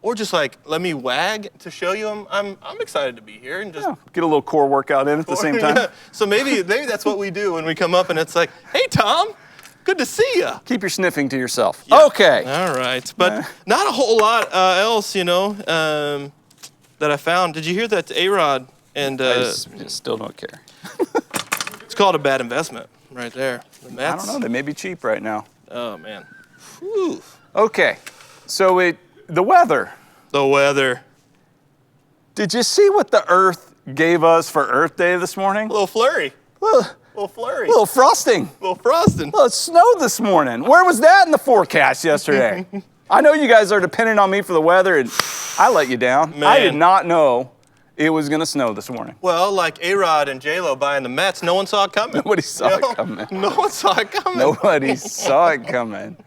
Or just like let me wag to show you I'm excited to be here and just Get a little core workout in at the same time. Yeah. So maybe that's what we do when we come up and it's like, hey Tom, good to see you. Keep your sniffing to yourself. Yeah. Okay. All right, but not a whole lot else, that I found. Did you hear that A-Rod and I just still don't care. it's called a bad investment. right there. The I Mets. don't know. They may be cheap right now. Oh, man. Whew. Okay, so the weather. The weather. Did you see what the Earth gave us for Earth Day this morning? A little flurry. Well, Little flurry. little frosting. Little frosting. Well, it snowed this morning. Where was that in the forecast yesterday? I know you guys are dependent on me for the weather, and I let you down. Man. I did not know it was going to snow this morning. Well, like A-Rod and J-Lo buying the Mets, no one saw it coming. Nobody saw You know? it coming. No one saw it coming. Nobody saw it coming.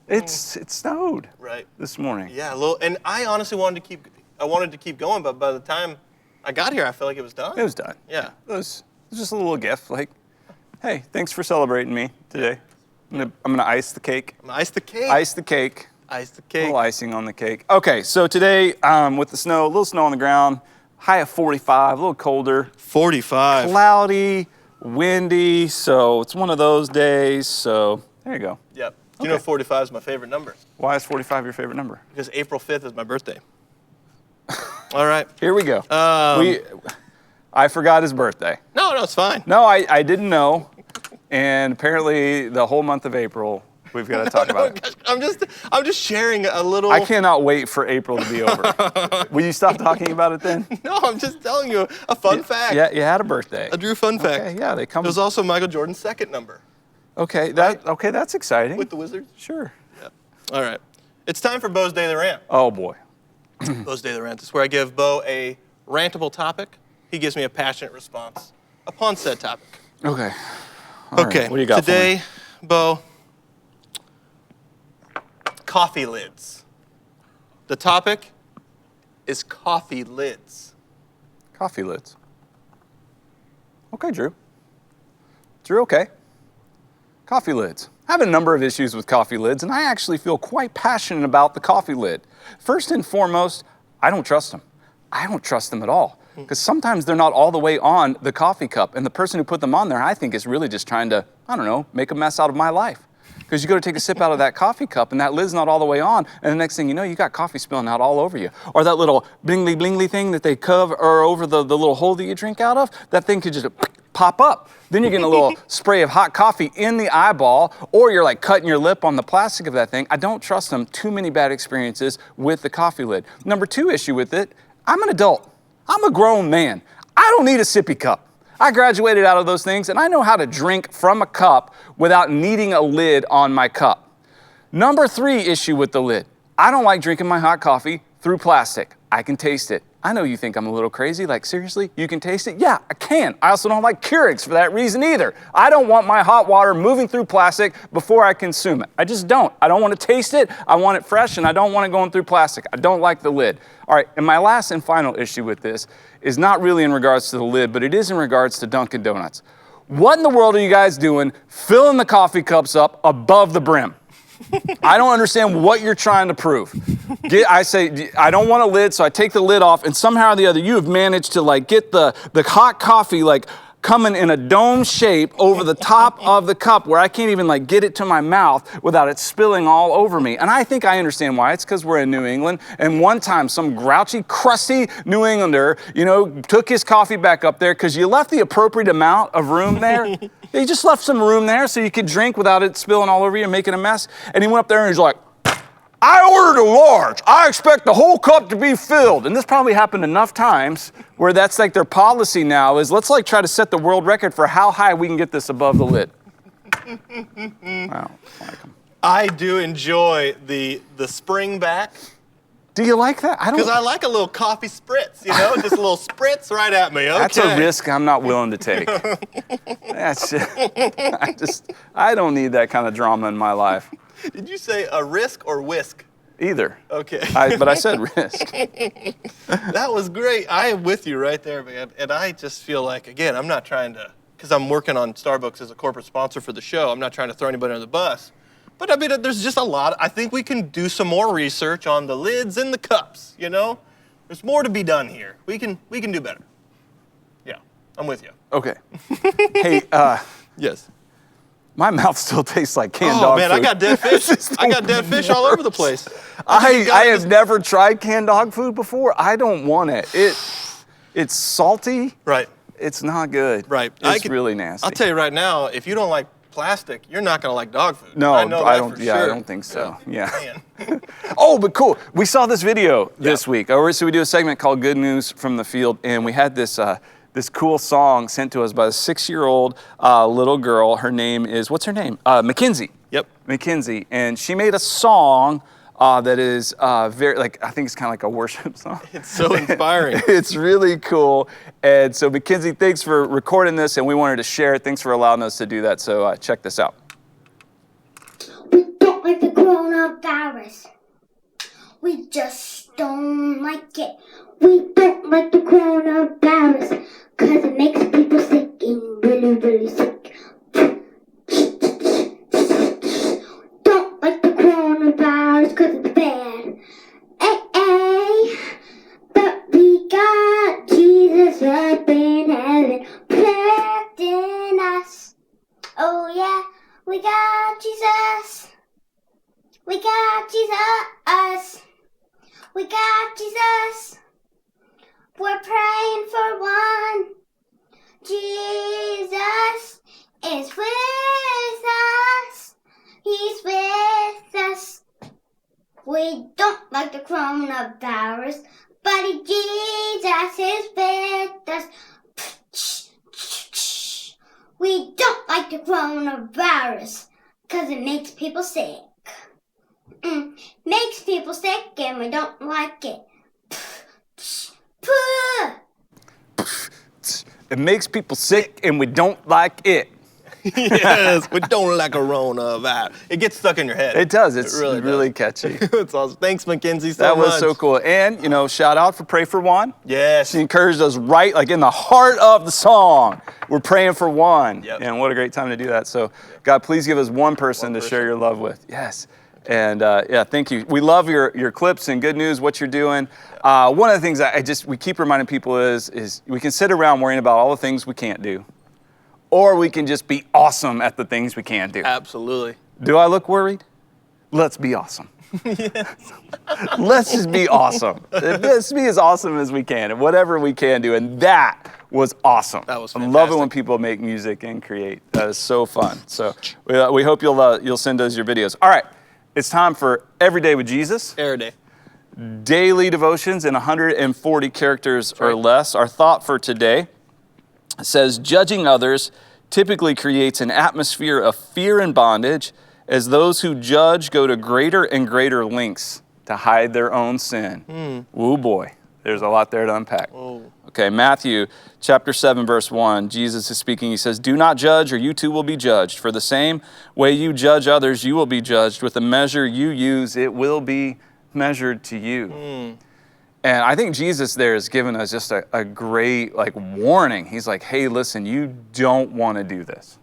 It snowed Right. this morning. Yeah, a little. And I honestly wanted to keep going, but by the time I got here, I felt like it was done. It was done. Yeah. It was just a little gift, like, hey, thanks for celebrating me today. I'm gonna ice the cake. Ice the cake. Ice the cake. Ice the A cake. little icing on the cake. Okay, so today with the snow, a little snow on the ground, high of 45, a little colder, 45. cloudy, windy. So it's one of those days. So there you go. Yep. Do you know 45 is my favorite number? Why is 45 your favorite number? Because April 5th is my birthday. All right. Here we go. I forgot his birthday. No, it's fine. No, I didn't know. And apparently the whole month of April, we've got to talk about it. I'm just sharing a little. I cannot wait for April to be over. Will you stop talking about it then? No, I'm just telling you a fun fact. Yeah, you had a birthday. A Drew fun fact. Okay, yeah, they come. It was also Michael Jordan's second number Okay, that's exciting. with the Wizards. Sure. Yeah. All right. It's time for Bo's Daily Rant. Oh boy. Bo's Daily Rant is where I give Bo a rantable topic. He gives me a passionate response upon said topic. Okay. All Okay. right, what do you got today, for me? Bo? Coffee lids. The topic is coffee lids. Coffee lids. Okay, Drew. Drew, okay. Coffee lids. I have a number of issues with coffee lids, and I actually feel quite passionate about the coffee lid. First and foremost, I don't trust them. I don't trust them at all. Because sometimes they're not all the way on the coffee cup, and the person who put them on there, I think, is really just trying to, I don't know, make a mess out of my life. Because you go to take a sip out of that coffee cup, and that lid's not all the way on, and the next thing you know, you got coffee spilling out all over you. Or that little blingly blingly thing that they cover over the little hole that you drink out of, that thing could just pop up. Then you're getting a little spray of hot coffee in the eyeball, or you're like cutting your lip on the plastic of that thing. I don't trust them. Too many bad experiences with the coffee lid. Number 2 issue with it, I'm an adult. I'm a grown man. I don't need a sippy cup. I graduated out of those things, and I know how to drink from a cup without needing a lid on my cup. Number 3 issue with the lid, I don't like drinking my hot coffee through plastic. I can taste it. I know you think I'm a little crazy, like seriously, you can taste it? Yeah, I can. I also don't like Keurigs for that reason either. I don't want my hot water moving through plastic before I consume it. I just don't. I don't want to taste it, I want it fresh, and I don't want it going through plastic. I don't like the lid. All right, and my last and final issue with this is not really in regards to the lid, but it is in regards to Dunkin' Donuts. What in the world are you guys doing filling the coffee cups up above the brim? I don't understand what you're trying to prove. I say, I don't want a lid, so I take the lid off, and somehow or the other, you have managed to like get the hot coffee like coming in a dome shape over the top of the cup where I can't even like get it to my mouth without it spilling all over me. And I think I understand why. It's because we're in New England, and one time some grouchy, crusty New Englander, took his coffee back up there because you left the appropriate amount of room there. They just left some room there so you could drink without it spilling all over you and making a mess. And he went up there and he's like, I ordered a large. I expect the whole cup to be filled. And this probably happened enough times where that's like their policy now is let's like try to set the world record for how high we can get this above the lid. Wow, I do enjoy the spring back. Do you like that? Because I like a little coffee spritz, just a little spritz right at me. Okay. That's a risk I'm not willing to take. I don't need that kind of drama in my life. Did you say a risk or whisk? Either. Okay. But I said risk. That was great. I am with you right there, man. And I just feel like, again, I'm not trying to, because I'm working on Starbucks as a corporate sponsor for the show, I'm not trying to throw anybody under the bus. But I mean, there's just a lot. I think we can do some more research on the lids and the cups, There's more to be done here. We can do better. Yeah, I'm with you. Okay. Hey, yes. My mouth still tastes like canned dog food. Oh, man, I got dead fish. I got dead fish all over the place. I have never tried canned dog food before. I don't want it. It's salty. Right. It's not good. Right. It's really nasty. I'll tell you right now, if you don't like plastic, you're not gonna like dog food. No, I know that don't. for Yeah, sure. I don't think so. Yeah. Man. Oh, but cool. We saw this video this week. So we do a segment called Good News from the Field, and we had this this cool song sent to us by a 6-year-old little girl. Her name is, what's her name? Mackenzie. Yep. Mackenzie, and she made a song that is very, like, I think it's kind of like a worship song. It's so inspiring. It's really cool. And so Mackenzie, thanks for recording this, and we wanted to share it. Thanks for allowing us to do that. So check this out. We don't like the coronavirus. We just don't like it. We don't like the coronavirus because it makes people sick and really, really sick. Don't like the coronavirus because it's bad. Hey, but we got Jesus up in heaven protecting us. Oh yeah, we got Jesus. We got Jesus. We got Jesus. We're praying for one. Jesus is with us. He's with us. We don't like the coronavirus, but Jesus is with us. We don't like the coronavirus because it makes people sick. Makes people sick and we don't like it. It makes people sick, and we don't like it. Yes, we don't like coronavirus. It gets stuck in your head. It does. It's really really does. catchy. It's awesome. Thanks, Mackenzie, so That was much. so cool. And, shout out for Pray for Juan. Yes. She encouraged us right, like in the heart of the song. We're praying for Juan. Yep. And what a great time to do that. So, God, please give us one person to share your love with. Yes. And thank you. We love your clips and good news, what you're doing. One of the things we keep reminding people is we can sit around worrying about all the things we can't do, or we can just be awesome at the things we can do. Absolutely. Do I look worried? Let's be awesome. Let's just be awesome. Let's be as awesome as we can, and whatever we can do. And that was awesome. That was I fantastic. love it when people make music and create. That is so fun. So we hope you'll send us your videos. All right, it's time for Every Day with Jesus. Air day. Daily devotions in 140 characters or less. Our thought for today says, judging others typically creates an atmosphere of fear and bondage, as those who judge go to greater and greater lengths to hide their own sin. Woo boy, there's a lot there to unpack. Okay, Matthew chapter 7, verse 1, Jesus is speaking. He says, do not judge, or you too will be judged. For the same way you judge others, you will be judged. With the measure you use, it will be measured to you. And I think Jesus there has given us just a great warning. He's like, hey, listen, you don't want to do this.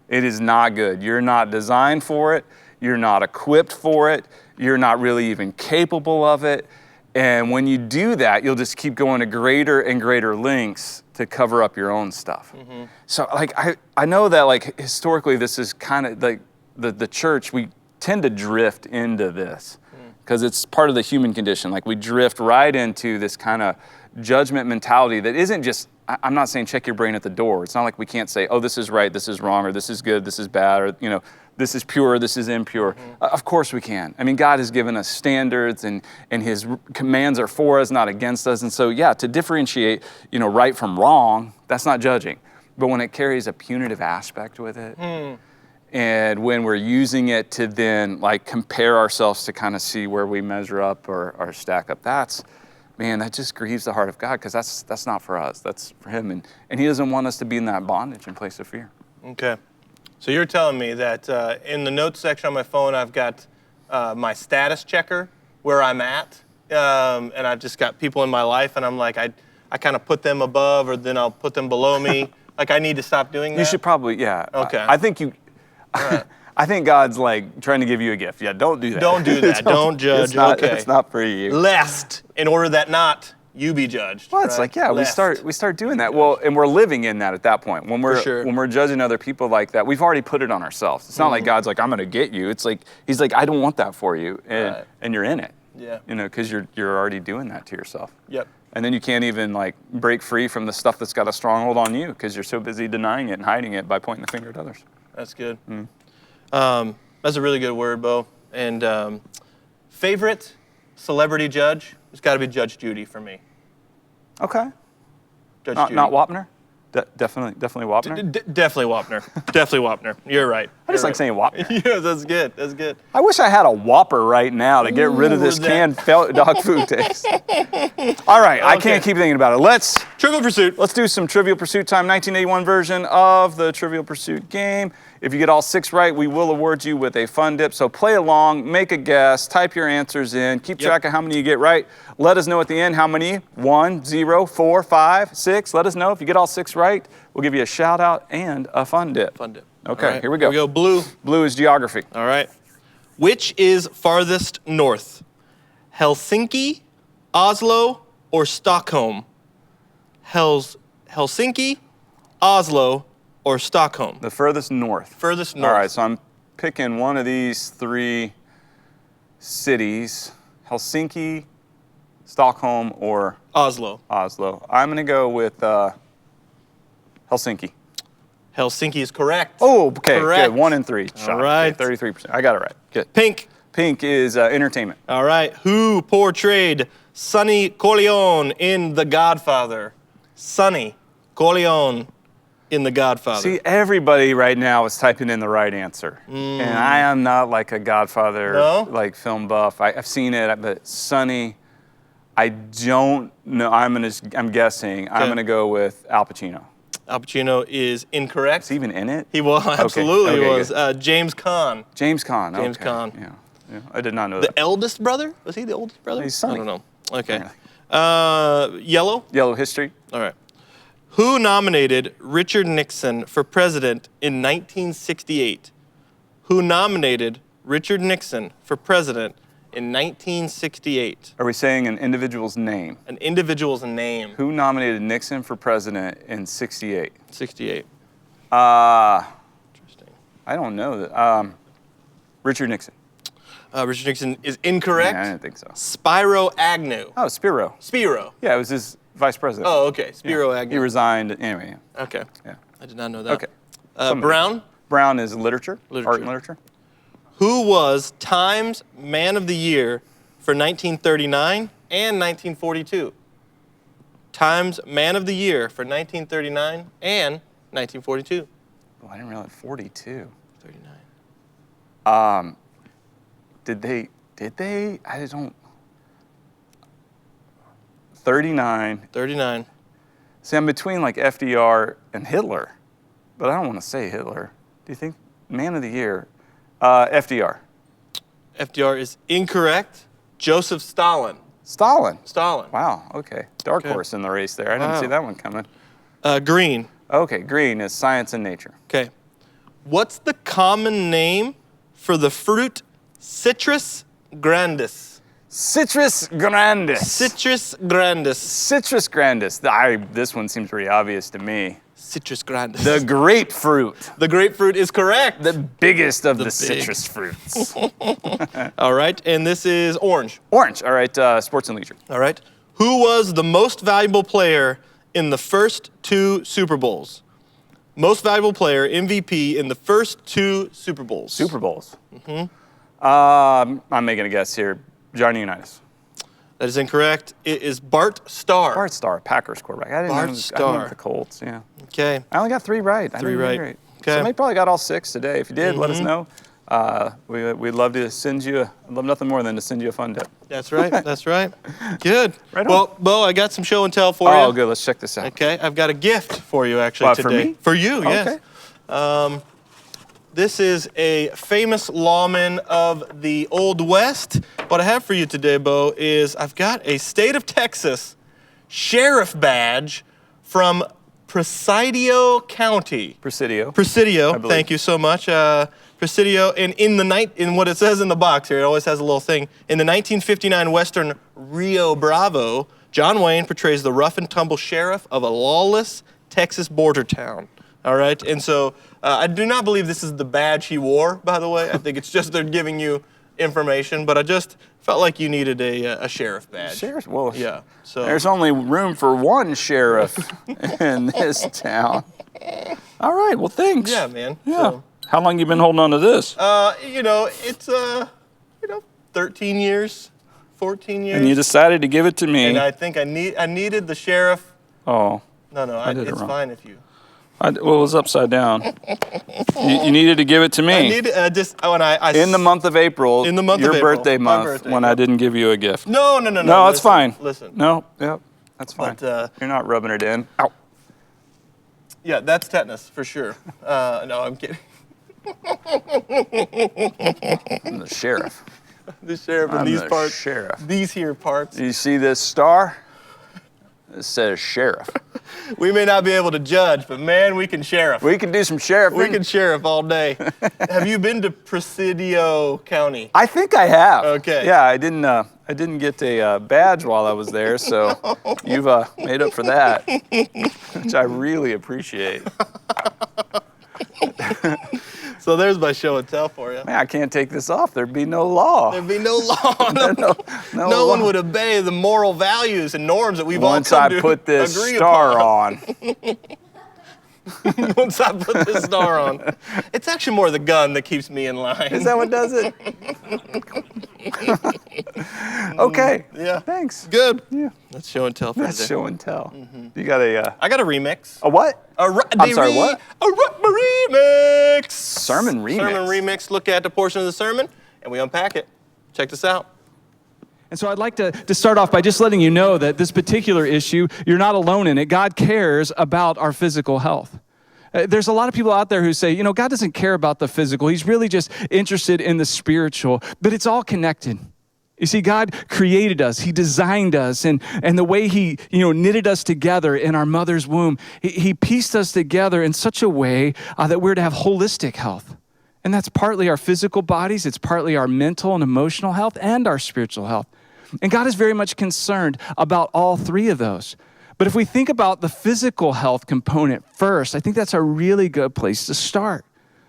It is not good. You're not designed for it. You're not equipped for it. You're not really even capable of it. And when you do that, you'll just keep going to greater and greater lengths to cover up your own stuff. So I know that historically this is kind of like the church, we tend to drift into this. Because it's part of the human condition. We drift right into this kind of judgment mentality that isn't just, I'm not saying check your brain at the door. It's not like we can't say, oh, this is right, this is wrong, or this is good, this is bad, or this is pure, this is impure. Of course we can. I mean, God has given us standards, and His commands are for us, not against us. And so, to differentiate, right from wrong, that's not judging. But when it carries a punitive aspect with it, and when we're using it to then compare ourselves to kind of see where we measure up or stack up, that just grieves the heart of God, because that's not for us. That's for Him. And He doesn't want us to be in that bondage and place of fear. Okay. So you're telling me that in the notes section on my phone, I've got my status checker, where I'm at, and I've just got people in my life, and I'm like, I kind of put them above, or then I'll put them below me. I need to stop doing that? You should probably, Okay. I think you... Right. I think God's trying to give you a gift. Yeah, don't do that. Don't do that. Don't judge. It's not for you. Lest, in order that not you be judged. Well, it's right? we start doing that. Well, and we're living in that at that point. When we're judging other people like that, we've already put it on ourselves. It's not like God's like, I'm going to get you. It's like He's like, I don't want that for you, and you're in it. Yeah. Because you're already doing that to yourself. Yep. And then you can't even break free from the stuff that's got a stronghold on you, because you're so busy denying it and hiding it by pointing the finger at others. That's good. That's a really good word, Bo. And favorite celebrity judge? It's got to be Judge Judy for me. Okay. Judge Not, Judy. not Wapner? Definitely Wapner? Definitely Wapner. Definitely Wapner. You're right. I just like saying Wapner. Yeah, that's good. That's good. I wish I had a Whopper right now to get rid of this canned dog food taste. All right, I can't keep thinking about it. Trivial Pursuit. Let's do some Trivial Pursuit time, 1981 version of the Trivial Pursuit game. If you get all 6 right, we will award you with a fun dip. So play along, make a guess, type your answers in, keep track of how many you get right. Let us know at the end how many, 1, 0, 4, 5, 6. Let us know if you get all 6 right. We'll give you a shout out and a fun dip. Fun dip. Okay, here we go. Here we go, blue. Blue is geography. All right. Which is farthest north? Helsinki, Oslo, or Stockholm? Helsinki, Oslo, or Stockholm? The furthest north. Furthest north. All right, so I'm picking one of these 3 cities, Helsinki, Stockholm, or Oslo. Oslo. I'm going to go with Helsinki. Helsinki is correct. Oh, okay, Correct. good. 1 in 3. Shot. All right. Okay, 33%. I got it right. Good. Pink. Pink is entertainment. All right. Who portrayed Sonny Corleone in The Godfather? Sonny Corleone in The Godfather. See, everybody right now is typing in the right answer. And I am not like a Godfather like film buff. I've seen it, but Sonny, I don't know. I'm guessing. I'm gonna go with Al Pacino. Al Pacino is incorrect. Is he even in it? He was, absolutely Okay, was. James Caan. James Caan. James okay. Caan. Yeah, I did not know The that. eldest brother? Was he the oldest brother? He's Sonny. I don't know. Okay. Apparently. Yellow? Yellow history. All right. Who nominated Richard Nixon for president in 1968? Who nominated Richard Nixon for president in 1968? Are we saying an individual's name? An individual's name. Who nominated Nixon for president in 68? 68. Interesting. I don't know that. Richard Nixon. Richard Nixon is incorrect. Yeah, I didn't think so. Spiro Agnew. Oh, Spiro. Spiro. Yeah, it was his vice president. Oh, okay. Spiro Yeah. Agnew. He resigned. Anyway. Yeah. Okay. Yeah. I did not know that. Okay. Brown. Brown is literature. Literature. Art and literature. Who was Times Man of the Year for 1939 and 1942? Times Man of the Year for 1939 and 1942. Oh, I didn't realize 42. 39. Did they? I don't. 39. 39. See, I'm between like FDR and Hitler, but I don't want to say Hitler. Do you think Man of the Year? FDR. FDR is incorrect. Joseph Stalin. Stalin. Stalin. Wow. Okay. Dark horse in the race there. I didn't see that one coming. Green. Okay. Green is science and nature. Okay. What's the common name for the fruit Citrus grandis? Citrus grandis. Citrus grandis. Citrus grandis. This one seems pretty obvious to me. Citrus grandis. The grapefruit. The grapefruit is correct. The biggest of the big. citrus fruits. All right, and this is orange. Orange. All right, sports and leisure. All right. Who was the most valuable player in the first 2 Super Bowls? Most valuable player, MVP, in the first 2 Super Bowls. Super Bowls. I'm making a guess here. Johnny Unitas. That is incorrect. It is Bart Starr. Bart Starr, Packers quarterback. I didn't Bart know Starr. the Colts. Yeah. Okay. I only got 3 right. 3 right. Okay. Okay. So I probably got all 6 today. If you did, let us know. We'd love to send you. I'd love nothing more than to send you a fun dip. That's right. That's right. Good. Right on. Well, Bo, I got some show and tell for you. Oh, good. Let's check this out. Okay. I've got a gift for you actually For today. me? For you, yes. Okay. This is a famous lawman of the Old West. What I have for you today, Bo, is I've got a state of Texas sheriff badge from Presidio County. Presidio. Presidio, believe. thank you so much. Presidio, and in what it says in the box here, it always has a little thing. In the 1959 Western Rio Bravo, John Wayne portrays the rough and tumble sheriff of a lawless Texas border town. All right, and so I do not believe this is the badge he wore, by the way. I think it's just they're giving you information, but I just felt like you needed a sheriff badge. Sheriff? Well, Yeah, so. there's only room for one sheriff in this town. All right, well, thanks. Yeah, man. Yeah. So, How long you been holding on to this? It's 13 years, 14 years. And you decided to give it to me. And I think I needed the sheriff. Oh. No, did it it's wrong. fine if you. Well, it was upside down. you needed to give it to me. I needed when I in the month of April. In the month your of April, birthday my month, birthday, when yep. I didn't give you a gift. No. No, it's fine. Listen. No, yep, that's fine. But, you're not rubbing it in. Ow. Yeah, that's tetanus for sure. No, I'm kidding. I'm the sheriff. The sheriff in I'm these the parts. sheriff. These here parts. You see this star? It says sheriff. We may not be able to judge, but man, we can sheriff. We can do some sheriffing. We can sheriff all day. Have you been to Presidio County? I think I have. Okay. Yeah, I didn't get a badge while I was there, so you've made up for that, which I really appreciate. So there's my show and tell for you. Man, I can't take this off. There'd be no law. There'd be no law. No law. one would obey the moral values and norms that we've Once all come I to put this agree star upon. on. Once I put this star on. It's actually more the gun that keeps me in line. Is that what does it? Okay. Yeah. Thanks. Good. Yeah. That's show and tell for That's today. show and tell. You got I got a remix. a what? I'm sorry, what? A remix. Sermon remix. Sermon remix. Look at the portion of the sermon, and we unpack it. Check this out. And so I'd like to start off by just letting you know that this particular issue, you're not alone in it. God cares about our physical health. There's a lot of people out there who say, God doesn't care about the physical. He's really just interested in the spiritual. But it's all connected. You see, God created us. He designed us. And the way he, knitted us together in our mother's womb, he pieced us together in such a way that we're to have holistic health. And that's partly our physical bodies. It's partly our mental and emotional health and our spiritual health. And God is very much concerned about all three of those. But if we think about the physical health component first, I think that's a really good place to start.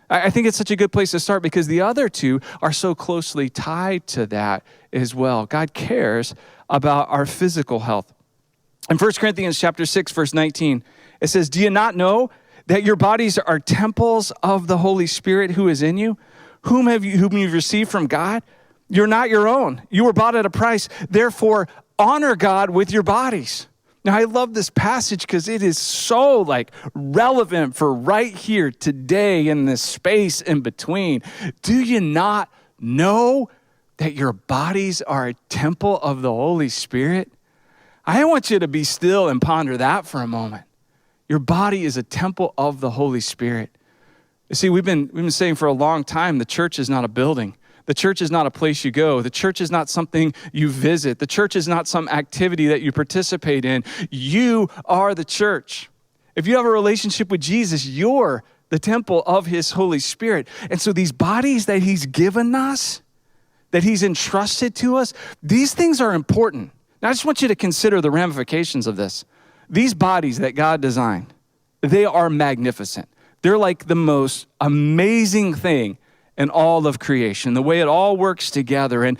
I think it's such a good place to start because the other two are so closely tied to that as well. God cares about our physical health. In 1 Corinthians chapter 6, verse 19, it says, "Do you not know that your bodies are temples of the Holy Spirit who is in you, whom you've received from God? You're not your own. You were bought at a price. Therefore, honor God with your bodies." Now, I love this passage because it is so relevant for right here today in this space in between. Do you not know that your bodies are a temple of the Holy Spirit? I want you to be still and ponder that for a moment. Your body is a temple of the Holy Spirit. You see, we've been saying for a long time, the church is not a building. The church is not a place you go. The church is not something you visit. The church is not some activity that you participate in. You are the church. If you have a relationship with Jesus, you're the temple of his Holy Spirit. And so these bodies that he's given us, that he's entrusted to us, these things are important. Now, I just want you to consider the ramifications of this. These bodies that God designed, they are magnificent. They're like the most amazing thing in all of creation, the way it all works together. And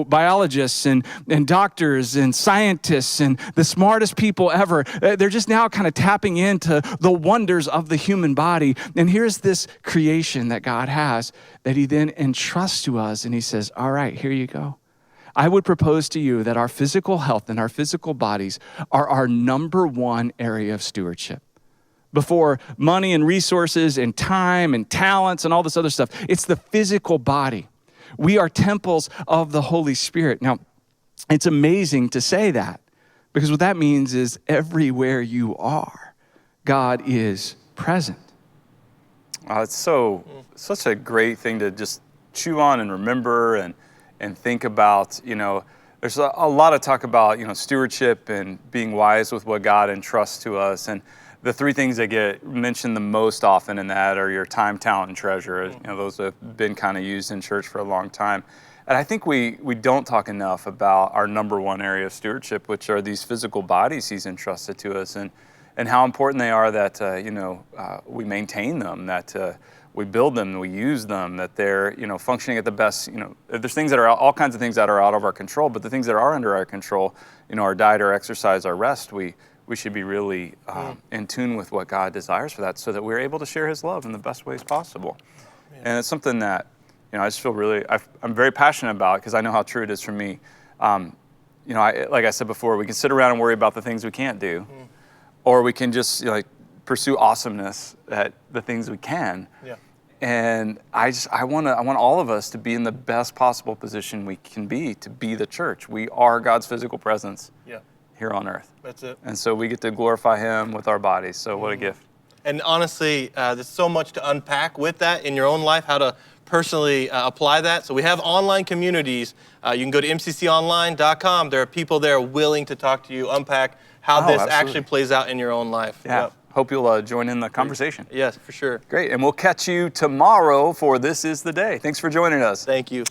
biologists and doctors and scientists and the smartest people ever, they're just now kind of tapping into the wonders of the human body. And here's this creation that God has that he then entrusts to us. And he says, all right, here you go. I would propose to you that our physical health and our physical bodies are our number one area of stewardship. Before money and resources and time and talents and all this other stuff, it's the physical body. We are temples of the Holy Spirit. Now, it's amazing to say that because what that means is everywhere you are, God is present. It's such a great thing to just chew on and remember and think about. There's a lot of talk about, stewardship and being wise with what God entrusts to us. And the three things that get mentioned the most often in that are your time, talent, and treasure. Those have been kind of used in church for a long time. And I think we don't talk enough about our number one area of stewardship, which are these physical bodies he's entrusted to us, and how important they are that, we maintain them, that we build them, we use them, that they're, functioning at the best. There's things that are all kinds of things that are out of our control, but the things that are under our control, our diet, our exercise, our rest, we should be really in tune with what God desires for that so that we're able to share his love in the best ways possible. And it's something that, I just feel really, I'm very passionate about because I know how true it is for me. Like I said before, we can sit around and worry about the things we can't do, or we can just pursue awesomeness at the things we can. Yeah. And I want all of us to be in the best possible position we can be, to be the church. We are God's physical presence here on earth. That's it. And so we get to glorify Him with our bodies. So what a gift. And honestly, there's so much to unpack with that in your own life, how to personally apply that. So we have online communities. You can go to mcconline.com. There are people there willing to talk to you, unpack how this absolutely. actually plays out in your own life. Yeah. Yep. Hope you'll join in the conversation. Yes, for sure. Great. And we'll catch you tomorrow for This Is the Day. Thanks for joining us. Thank you.